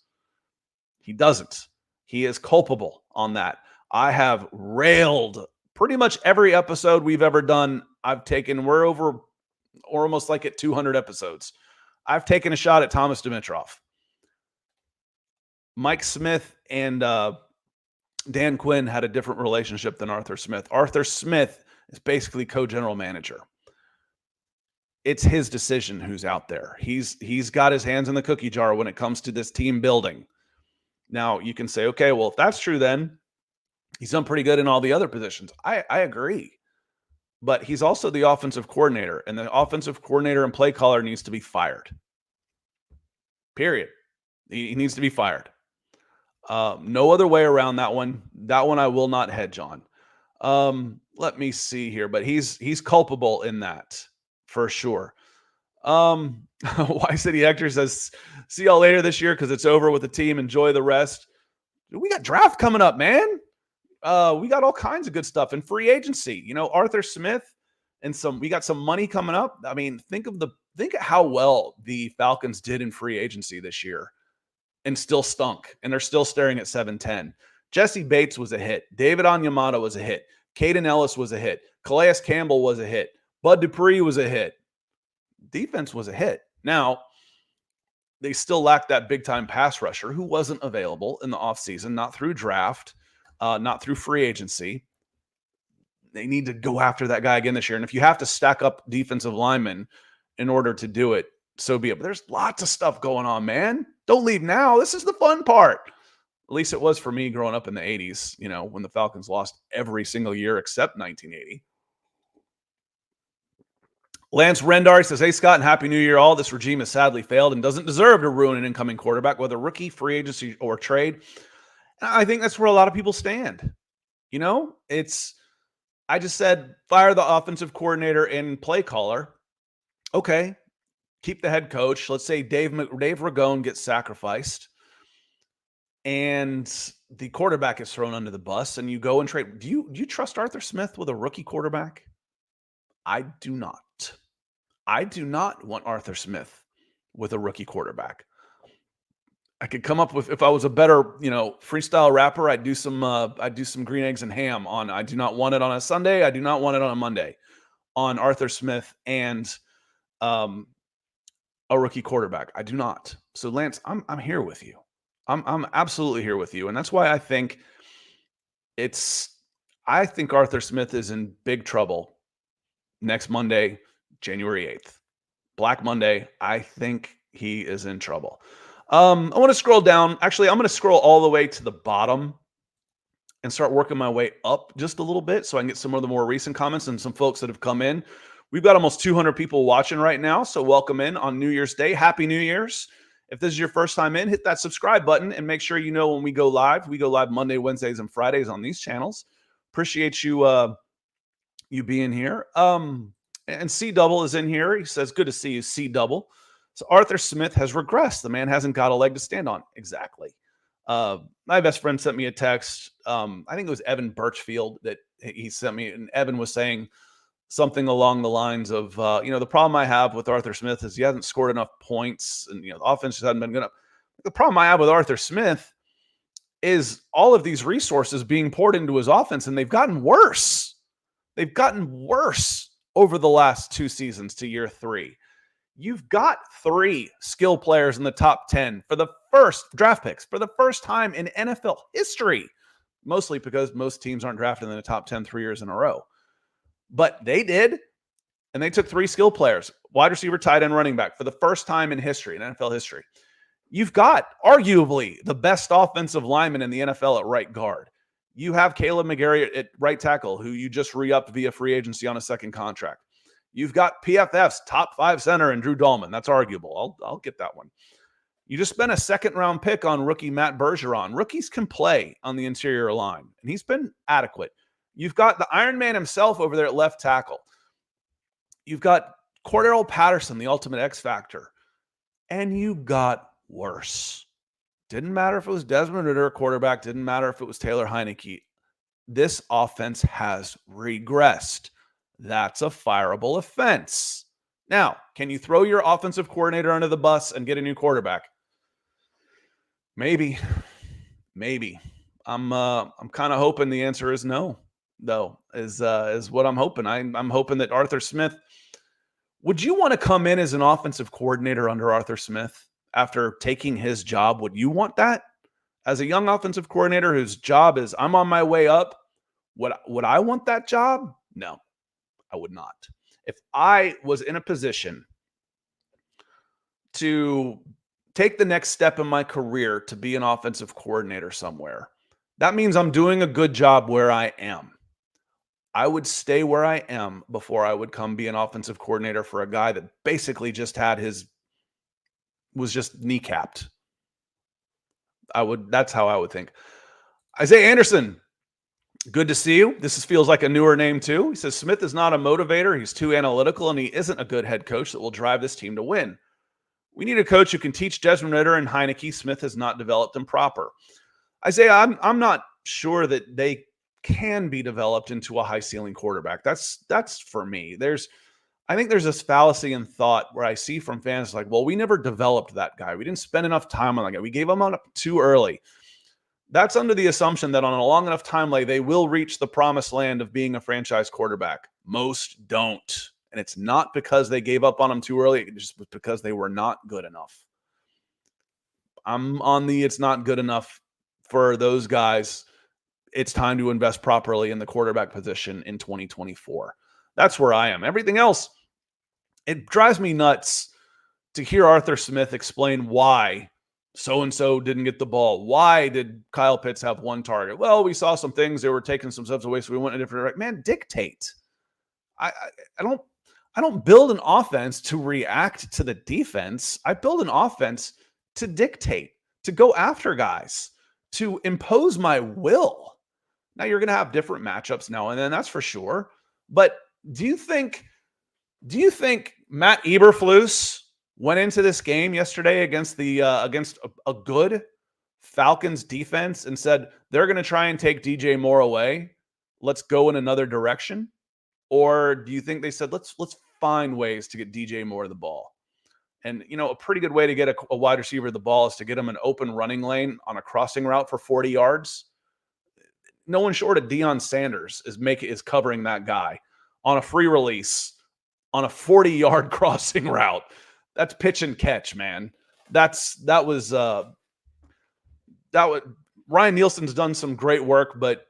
He doesn't. He is culpable on that. I have railed pretty much every episode we've ever done. We're over or almost like at 200 episodes. I've taken a shot at Thomas Dimitroff. Mike Smith and Dan Quinn had a different relationship than Arthur Smith. Arthur Smith is basically co-general manager. it's his decision who's out there. He's got his hands in the cookie jar when it comes to this team building. Now, you can say, okay, well, if that's true, then he's done pretty good in all the other positions. I agree. But he's also the offensive coordinator, and the offensive coordinator and play caller needs to be fired. Period. He needs to be fired. No other way around that one. That one I will not hedge on. Let me see here, but he's culpable in that for sure. Why City Hector says, see y'all later this year because it's over with the team. Enjoy the rest. We got draft coming up, man. We got all kinds of good stuff in free agency. You know, Arthur Smith and we got some money coming up. I mean, think of how well the Falcons did in free agency this year and still stunk. And they're still staring at 7-10. Jesse Bates was a hit. David Onyemata was a hit. Caden Ellis was a hit. Calais Campbell was a hit. Bud Dupree was a hit. Defense was a hit. Now, they still lack that big-time pass rusher who wasn't available in the offseason, not through draft, not through free agency. They need to go after that guy again this year. And if you have to stack up defensive linemen in order to do it, so be it. But there's lots of stuff going on, man. Don't leave now. This is the fun part. At least it was for me growing up in the 80s, you know, when the Falcons lost every single year except 1980. Lance Rendar says, hey, Scott, and Happy New Year all. This regime has sadly failed and doesn't deserve to ruin an incoming quarterback, whether rookie, free agency, or trade. And I think that's where a lot of people stand. You know, I just said, fire the offensive coordinator and play caller. Okay, keep the head coach. Let's say Dave Ragone gets sacrificed and the quarterback is thrown under the bus and you go and trade. Do you trust Arthur Smith with a rookie quarterback? I do not. I do not want Arthur Smith with a rookie quarterback. I could come up with, if I was a better, you know, freestyle rapper, I'd do some green eggs and ham on. I do not want it on a Sunday. I do not want it on a Monday on Arthur Smith and a rookie quarterback. I do not. So Lance, I'm here with you. I'm absolutely here with you. And that's why I think Arthur Smith is in big trouble next Monday, January 8th. Black Monday. I think he is in trouble. I want to scroll down. Actually, I'm going to scroll all the way to the bottom and start working my way up just a little bit so I can get some of the more recent comments and some folks that have come in. We've got almost 200 people watching right now, so welcome in on New Year's Day. Happy New Year's. If this is your first time in, hit that subscribe button and make sure you know when we go live. We go live Monday, Wednesdays, and Fridays on these channels. Appreciate you you being here. And C Double is in here. He says, good to see you, C Double. So Arthur Smith has regressed. The man hasn't got a leg to stand on. Exactly. My best friend sent me a text. I think it was Evan Birchfield that he sent me, and Evan was saying something along the lines of, you know, the problem I have with Arthur Smith is he hasn't scored enough points, and you know, the offense just hasn't been good enough. The problem I have with Arthur Smith is all of these resources being poured into his offense, and they've gotten worse. They've gotten worse over the last 2 seasons to year 3. You've got 3 skill players in the top 10 for the first draft picks for the first time in NFL history, mostly because most teams aren't drafted in the top 10 3 years in a row. But they did, and they took 3 skill players, wide receiver, tight end, running back, for the first time in history, in NFL history. You've got arguably the best offensive lineman in the NFL at right guard. You have Caleb McGarry at right tackle, who you just re-upped via free agency on a second contract. You've got PFF's top 5 center and Drew Dahlman. That's arguable. I'll get that one. You just spent a second-round pick on rookie Matt Bergeron. Rookies can play on the interior line, and he's been adequate. You've got the Iron Man himself over there at left tackle. You've got Cordero Patterson, the ultimate X factor. And you got worse. Didn't matter if it was Desmond Ridder, quarterback. Didn't matter if it was Taylor Heineke. This offense has regressed. That's a fireable offense. Now, can you throw your offensive coordinator under the bus and get a new quarterback? Maybe. I'm kind of hoping the answer is no, though, is what I'm hoping. I'm hoping that Arthur Smith. Would you want to come in as an offensive coordinator under Arthur Smith after taking his job? Would you want that? As a young offensive coordinator whose job is I'm on my way up, would I want that job? No. I would not. If I was in a position to take the next step in my career to be an offensive coordinator somewhere, that means I'm doing a good job where I am. I would stay where I am before I would come be an offensive coordinator for a guy that basically just was just kneecapped. That's how I would think. Isaiah Anderson, good to see you. Feels like a newer name too. He says Smith is not a motivator. He's too analytical, and he isn't a good head coach that will drive this team to win. We need a coach who can teach Desmond Ridder and Heineke. Smith has not developed them proper. Isaiah, I'm not sure that they can be developed into a high ceiling quarterback. That's for me. I think there's this fallacy in thought where I see from fans like, well, we never developed that guy. We didn't spend enough time on that guy. We gave him up too early. That's under the assumption that on a long enough timeline, they will reach the promised land of being a franchise quarterback. Most don't. And it's not because they gave up on him too early. It's just because they were not good enough. I'm on the it's not good enough for those guys. It's time to invest properly in the quarterback position in 2024. That's where I am. Everything else, it drives me nuts to hear Arthur Smith explain why so-and-so didn't get the ball. Why did Kyle Pitts have one target? Well, we saw some things. They were taking some steps away, so we went in a different direction. Man, dictate. I don't build an offense to react to the defense. I build an offense to dictate, to go after guys, to impose my will. Now, you're going to have different matchups now and then, that's for sure. But do you think Matt Eberflus went into this game yesterday against a good Falcons defense and said they're going to try and take DJ Moore away? Let's go in another direction. Or do you think they said let's find ways to get DJ Moore the ball? And a pretty good way to get a wide receiver the ball is to get him an open running lane on a crossing route for 40 yards. No one short of Deion Sanders is covering that guy on a free release on a 40-yard crossing route. That's pitch and catch, man. That was Ryan Nielsen's done some great work, but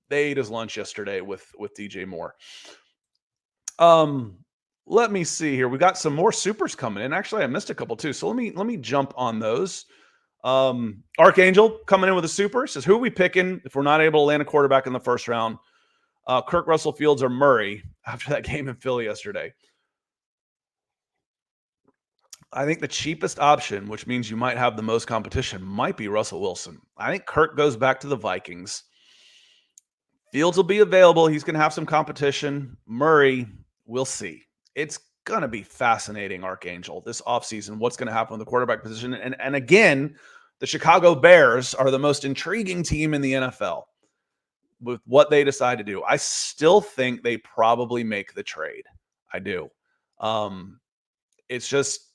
they ate his lunch yesterday with DJ Moore. Let me see here. We got some more supers coming in. Actually, I missed a couple too. So let me jump on those. Archangel coming in with a super says, who are we picking if we're not able to land a quarterback in the first round? Kirk, Russell, Fields, or Murray after that game in Philly yesterday. I think the cheapest option, which means you might have the most competition, might be Russell Wilson. I think Kirk goes back to the Vikings. Fields will be available. He's going to have some competition. Murray, we'll see. It's going to be fascinating, Archangel, this offseason, what's going to happen with the quarterback position. And again, the Chicago Bears are the most intriguing team in the NFL with what they decide to do. I still think they probably make the trade. I do. It's just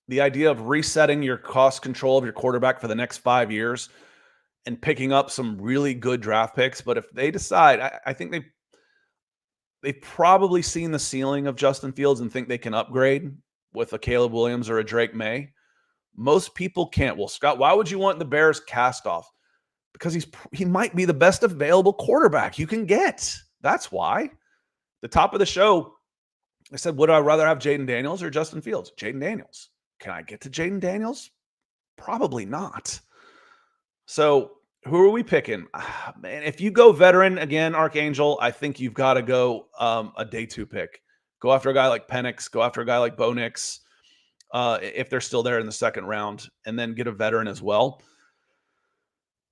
the idea of resetting your cost control of your quarterback for the next 5 years and picking up some really good draft picks. But if they decide, I think they've probably seen the ceiling of Justin Fields and think they can upgrade with a Caleb Williams or a Drake May. Most people can't. Well, Scott, why would you want the Bears cast off? Because he might be the best available quarterback you can get. That's why. The top of the show, I said, would I rather have Jaden Daniels or Justin Fields? Jaden Daniels. Can I get to Jaden Daniels? Probably not. So who are we picking? Man, if you go veteran again, Archangel, I think you've got to go a day 2 pick. Go after a guy like Penix. Go after a guy like Bo Nix, if they're still there in the second round, and then get a veteran as well.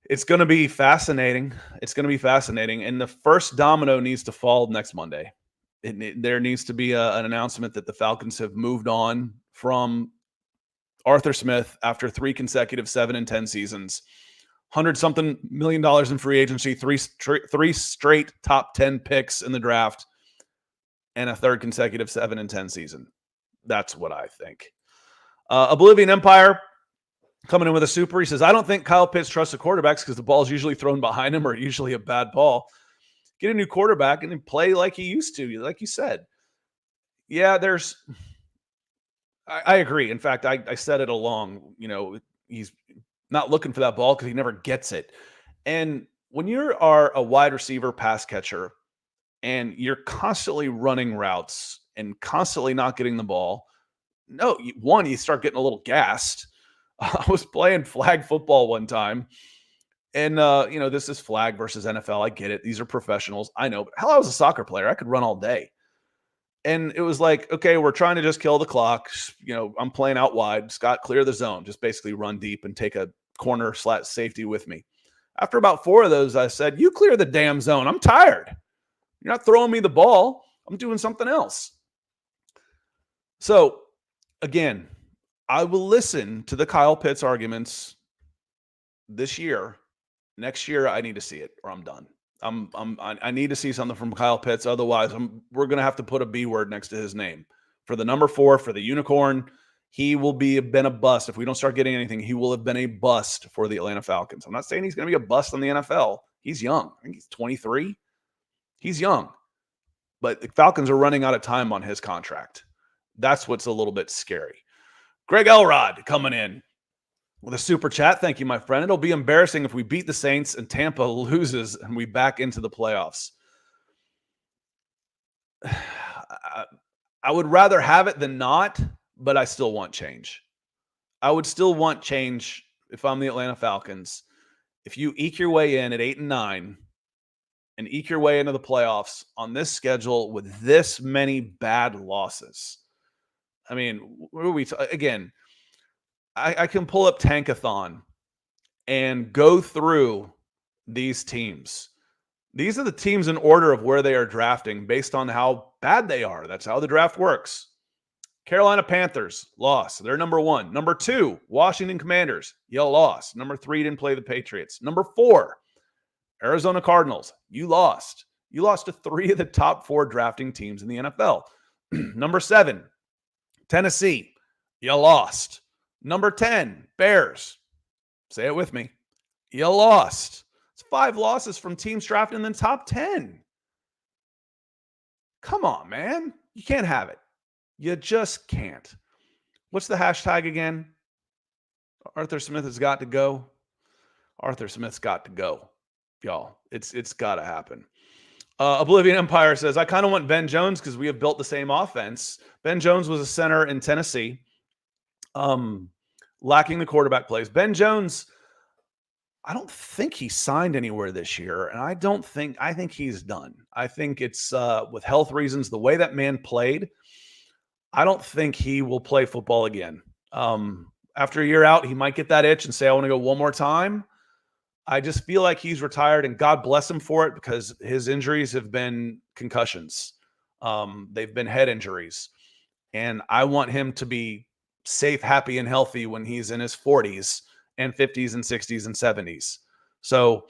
It's going to be fascinating. It's going to be fascinating. And the first domino needs to fall next Monday. There needs to be an announcement that the Falcons have moved on from Arthur Smith after 3 consecutive 7-10 seasons. $100-something million in free agency, three straight top 10 picks in the draft, and a 3rd consecutive 7-10 season. That's what I think. Oblivion Empire coming in with a super. He says, I don't think Kyle Pitts trusts the quarterbacks because the ball is usually thrown behind him or usually a bad ball. Get a new quarterback and then play like he used to, like you said. Yeah, I agree. In fact, I said it along, he's not looking for that ball because he never gets it. And when you are a wide receiver pass catcher, and you're constantly running routes and constantly not getting the ball, no, you start getting a little gassed. I was playing flag football one time, and this is flag versus NFL. I get it; these are professionals. I know, but hell, I was a soccer player. I could run all day, and it was like, okay, we're trying to just kill the clock. I'm playing out wide. Scott, clear the zone. Just basically run deep and take a corner / safety with me. After about 4 of those, I said, "You clear the damn zone. I'm tired. You're not throwing me the ball. I'm doing something else." So, again, I will listen to the Kyle Pitts arguments this year. Next year, I need to see it, or I'm done. I need to see something from Kyle Pitts. Otherwise, we're going to have to put a B word next to his name for the number 4 for the unicorn. He will been a bust if we don't start getting anything. He will have been a bust for the Atlanta Falcons. I'm not saying he's going to be a bust on the NFL. He's young. I think he's 23. He's young, but the Falcons are running out of time on his contract. That's what's a little bit scary. Greg Elrod coming in with a super chat. Thank you, my friend. It'll be embarrassing if we beat the Saints and Tampa loses and we back into the playoffs. I would rather have it than not, but I still want change. I would still want change if I'm the Atlanta Falcons. If you eke your way in at 8-9 and eke your way into the playoffs on this schedule with this many bad losses, I mean, what are we again? I can pull up Tankathon and go through these teams. These are the teams in order of where they are drafting based on how bad they are. That's how the draft works. Carolina Panthers, loss. They're number 1. Number 2, Washington Commanders, you lost. Number 3, didn't play the Patriots. Number 4, Arizona Cardinals, you lost. You lost to 3 of the top 4 drafting teams in the NFL. Number 7, Tennessee, you lost. Number 10, Bears. Say it with me. You lost. It's 5 losses from teams drafted in the top 10. Come on, man. You can't have it. You just can't. What's the hashtag again? Arthur Smith has got to go. Arthur Smith's got to go. Y'all, it's got to happen. Oblivion Empire says, I kind of want Ben Jones because we have built the same offense. Ben Jones was a center in Tennessee. Lacking the quarterback plays. Ben Jones, I don't think he signed anywhere this year, and I think he's done. I think it's with health reasons, the way that man played, I don't think he will play football again. After a year out, he might get that itch and say, I want to go one more time. I just feel like he's retired, and God bless him for it because his injuries have been concussions. They've been head injuries, and I want him to be safe, happy, and healthy when he's in his 40s and 50s and 60s and 70s. So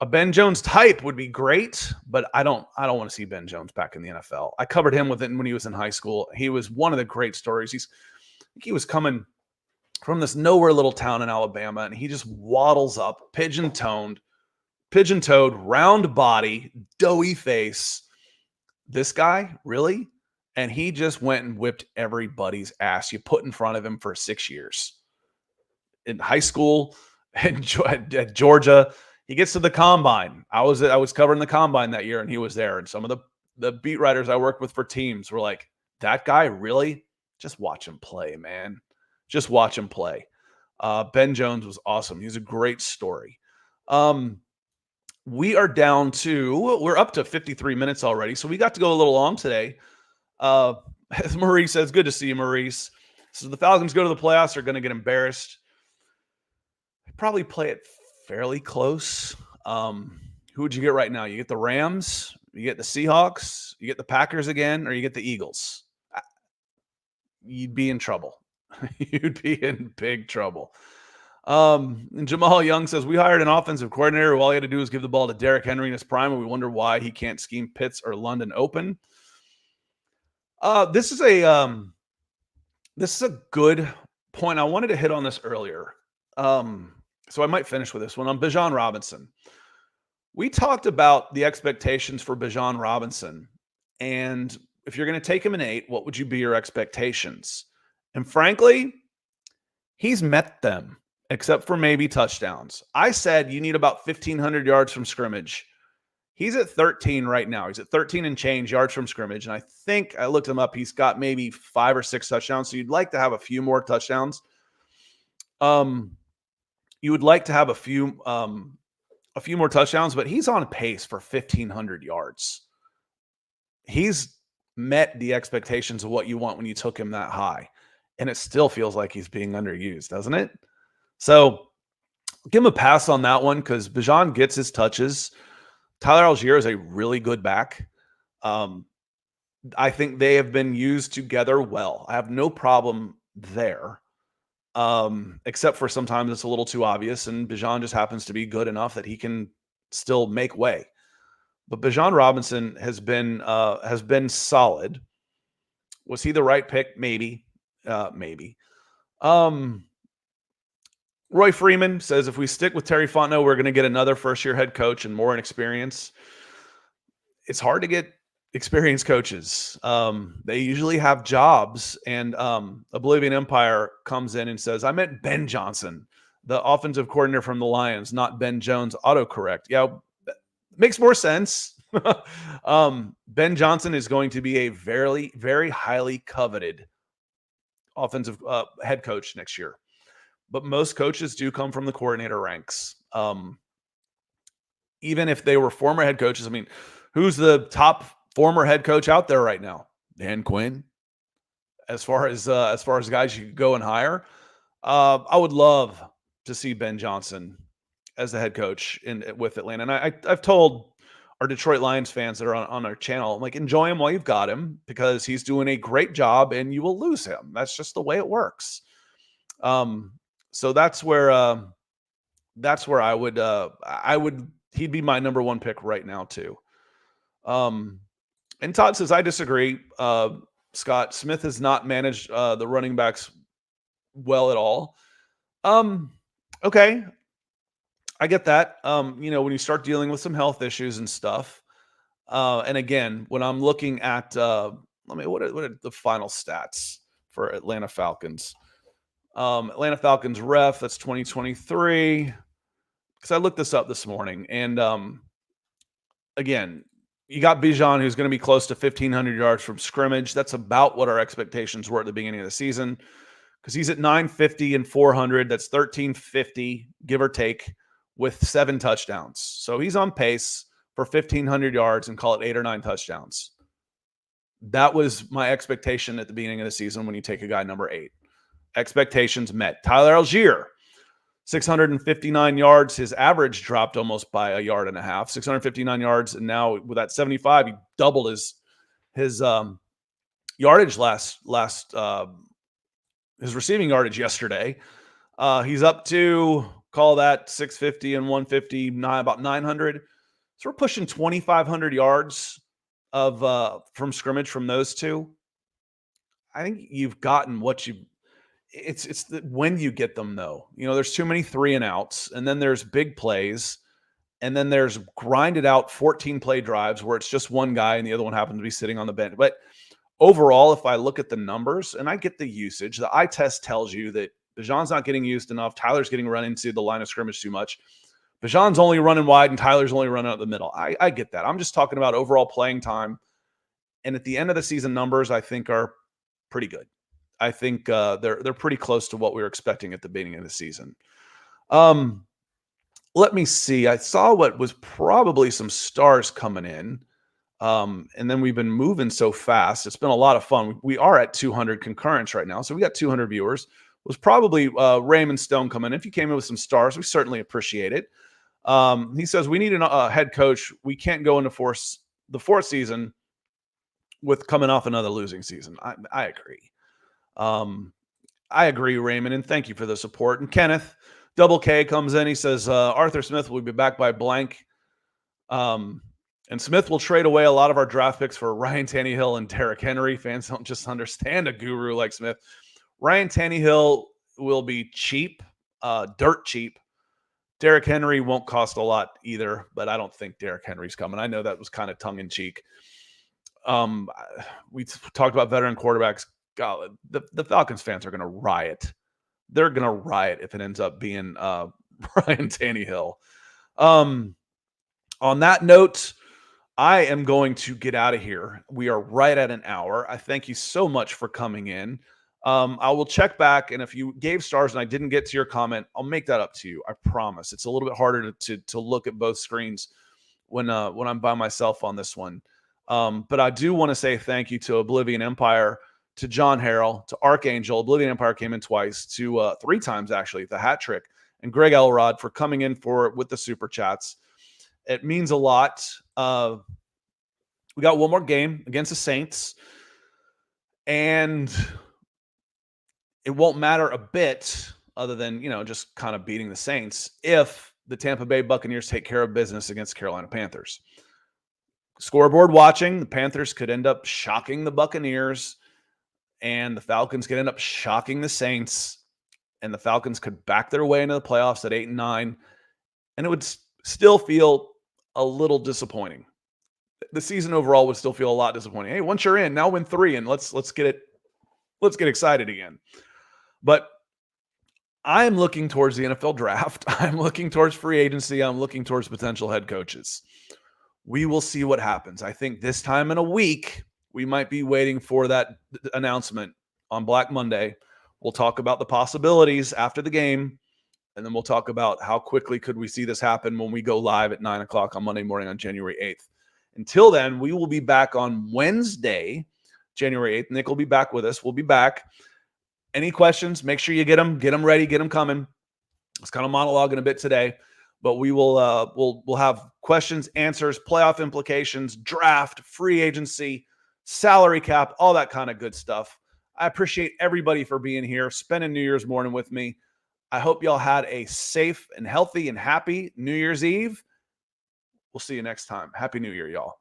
a Ben Jones type would be great, but I don't want to see Ben Jones back in the NFL. I covered him with it when he was in high school. He was one of the great stories. I think he was coming from this nowhere little town in Alabama, and he just waddles up, pigeon-toed, round body, doughy face. This guy, really? And he just went and whipped everybody's ass you put in front of him for 6 years. In high school, at Georgia, he gets to the combine. I was covering the combine that year, and he was there. And some of the beat writers I worked with for teams were like, that guy, really? Just watch him play, man. Just watch him play. Ben Jones was awesome. He's a great story. We're up to 53 minutes already, so we got to go a little long today. As Maurice says, good to see you, Maurice. So the Falcons go to the playoffs, they're going to get embarrassed. They probably play it fairly close. Who would you get right now? You get the Rams, you get the Seahawks, you get the Packers again, or you get the Eagles. You'd be in trouble. You'd be in big trouble. And Jamal Young says, we hired an offensive coordinator who all he had to do was give the ball to Derrick Henry in his prime, and we wonder why he can't scheme Pitts or London open. This is a good point. I wanted to hit on this earlier. So I might finish with this one on Bijan Robinson. We talked about the expectations for Bijan Robinson, and if you're going to take him in 8, what would you be your expectations? And frankly, he's met them, except for maybe touchdowns. I said you need about 1,500 yards from scrimmage He's at 13 right now. He's at 13 and change yards from scrimmage. And I think I looked him up. He's got maybe 5 or 6 touchdowns. So you'd like to have a few more touchdowns. You would like to have a few more touchdowns, but he's on pace for 1,500 yards. He's met the expectations of what you want when you took him that high. And it still feels like he's being underused, doesn't it? So give him a pass on that one because Bijan gets his touches. Tyler Algier is a really good back. I think they have been used together well. I have no problem there, except for sometimes it's a little too obvious, and Bijan just happens to be good enough that he can still make way. But Bijan Robinson has been solid. Was he the right pick? Maybe. Maybe. Roy Freeman says, if we stick with Terry Fontenot, we're going to get another first-year head coach and more inexperience. It's hard to get experienced coaches. They usually have jobs, and Oblivion Empire comes in and says, I meant Ben Johnson, the offensive coordinator from the Lions, not Ben Jones. Autocorrect. Yeah, makes more sense. Ben Johnson is going to be a very, very highly coveted offensive head coach next year. But most coaches do come from the coordinator ranks. Even if they were former head coaches, I mean, who's the top former head coach out there right now? Dan Quinn. As far as guys you could go and hire, I would love to see Ben Johnson as the head coach with Atlanta. And I've told our Detroit Lions fans that are on our channel, I'm like, enjoy him while you've got him because he's doing a great job and you will lose him. That's just the way it works. So that's where I would he'd be my number one pick right now too. And Todd says, I disagree. Scott Smith has not managed the running backs well at all. Okay. I get that. When you start dealing with some health issues and stuff. And again, when I'm looking at, what are the final stats for Atlanta Falcons? Atlanta Falcons ref, that's 2023. Because I looked this up this morning. And again, you got Bijan, who's going to be close to 1,500 yards from scrimmage. That's about what our expectations were at the beginning of the season. Because he's at 950 and 400. That's 1,350, give or take, with 7 touchdowns. So he's on pace for 1,500 yards and call it 8 or 9 touchdowns. That was my expectation at the beginning of the season when you take a guy number 8. Expectations met. Tyler Algier, 659 yards. His average dropped almost by a yard and a half. 659 yards, and now with that 75, he doubled his yardage his receiving yardage yesterday. He's up to, call that 650 and 159, about 900. So we're pushing 2,500 yards from scrimmage from those two. I think you've gotten what you. It's when you get them though. There's too many 3 and outs, and then there's big plays, and then there's grinded out 14 play drives where it's just one guy and the other one happens to be sitting on the bench. But overall, if I look at the numbers and I get the usage, the eye test tells you that Bijan's not getting used enough. Tyler's getting run into the line of scrimmage too much. Bijan's only running wide and Tyler's only running out the middle. I get that. I'm just talking about overall playing time. And at the end of the season, numbers I think are pretty good. I think they're pretty close to what we were expecting at the beginning of the season. Let me see. I saw what was probably some stars coming in. And then we've been moving so fast. It's been a lot of fun. We are at 200 concurrents right now. So we got 200 viewers. It was probably Raymond Stone coming in. If you came in with some stars, we certainly appreciate it. He says, we need a head coach. We can't go into the fourth season with coming off another losing season. I agree. I agree, Raymond, and thank you for the support. And Kenneth, Double K, comes in. He says, Arthur Smith will be back by blank. And Smith will trade away a lot of our draft picks for Ryan Tannehill and Derrick Henry. Fans don't just understand a guru like Smith. Ryan Tannehill will be cheap, dirt cheap. Derrick Henry won't cost a lot either, but I don't think Derrick Henry's coming. I know that was kind of tongue-in-cheek. We talked about veteran quarterbacks. God, the Falcons fans are going to riot. They're going to riot if it ends up being Ryan Tannehill. On that note, I am going to get out of here. We are right at an hour. I thank you so much for coming in. I will check back, and if you gave stars and I didn't get to your comment, I'll make that up to you. I promise. It's a little bit harder to look at both screens when I'm by myself on this one. But I do want to say thank you to Oblivion Empire, to John Harrell, to Archangel. Oblivion Empire came in twice, to 3 times actually, the hat trick, and Greg Elrod for coming in with the super chats. It means a lot. We got one more game against the Saints, and it won't matter a bit other than, just kind of beating the Saints if the Tampa Bay Buccaneers take care of business against Carolina Panthers. Scoreboard watching, the Panthers could end up shocking the Buccaneers, and the Falcons could end up shocking the Saints, and the Falcons could back their way into the playoffs at 8-9, and it would still feel a little disappointing. The season overall would still feel a lot disappointing. Hey, once you're in, now win 3 and let's get excited again. But I'm looking towards the NFL draft. I'm looking towards free agency. I'm looking towards potential head coaches. We will see what happens. I think this time in a week, we might be waiting for that announcement on Black Monday. We'll talk about the possibilities after the game, and then we'll talk about how quickly could we see this happen when we go live at 9 o'clock on Monday morning on January 8th. Until then, we will be back on Wednesday, January 8th. Nick will be back with us. We'll be back. Any questions, make sure you get them ready, get them coming. It's kind of monologuing a bit today, but we will we'll have questions, answers, playoff implications, draft, free agency, salary cap, all that kind of good stuff. I appreciate everybody for being here, spending New Year's morning with me. I hope y'all had a safe and healthy and happy New Year's Eve. We'll see you next time. Happy New Year, y'all.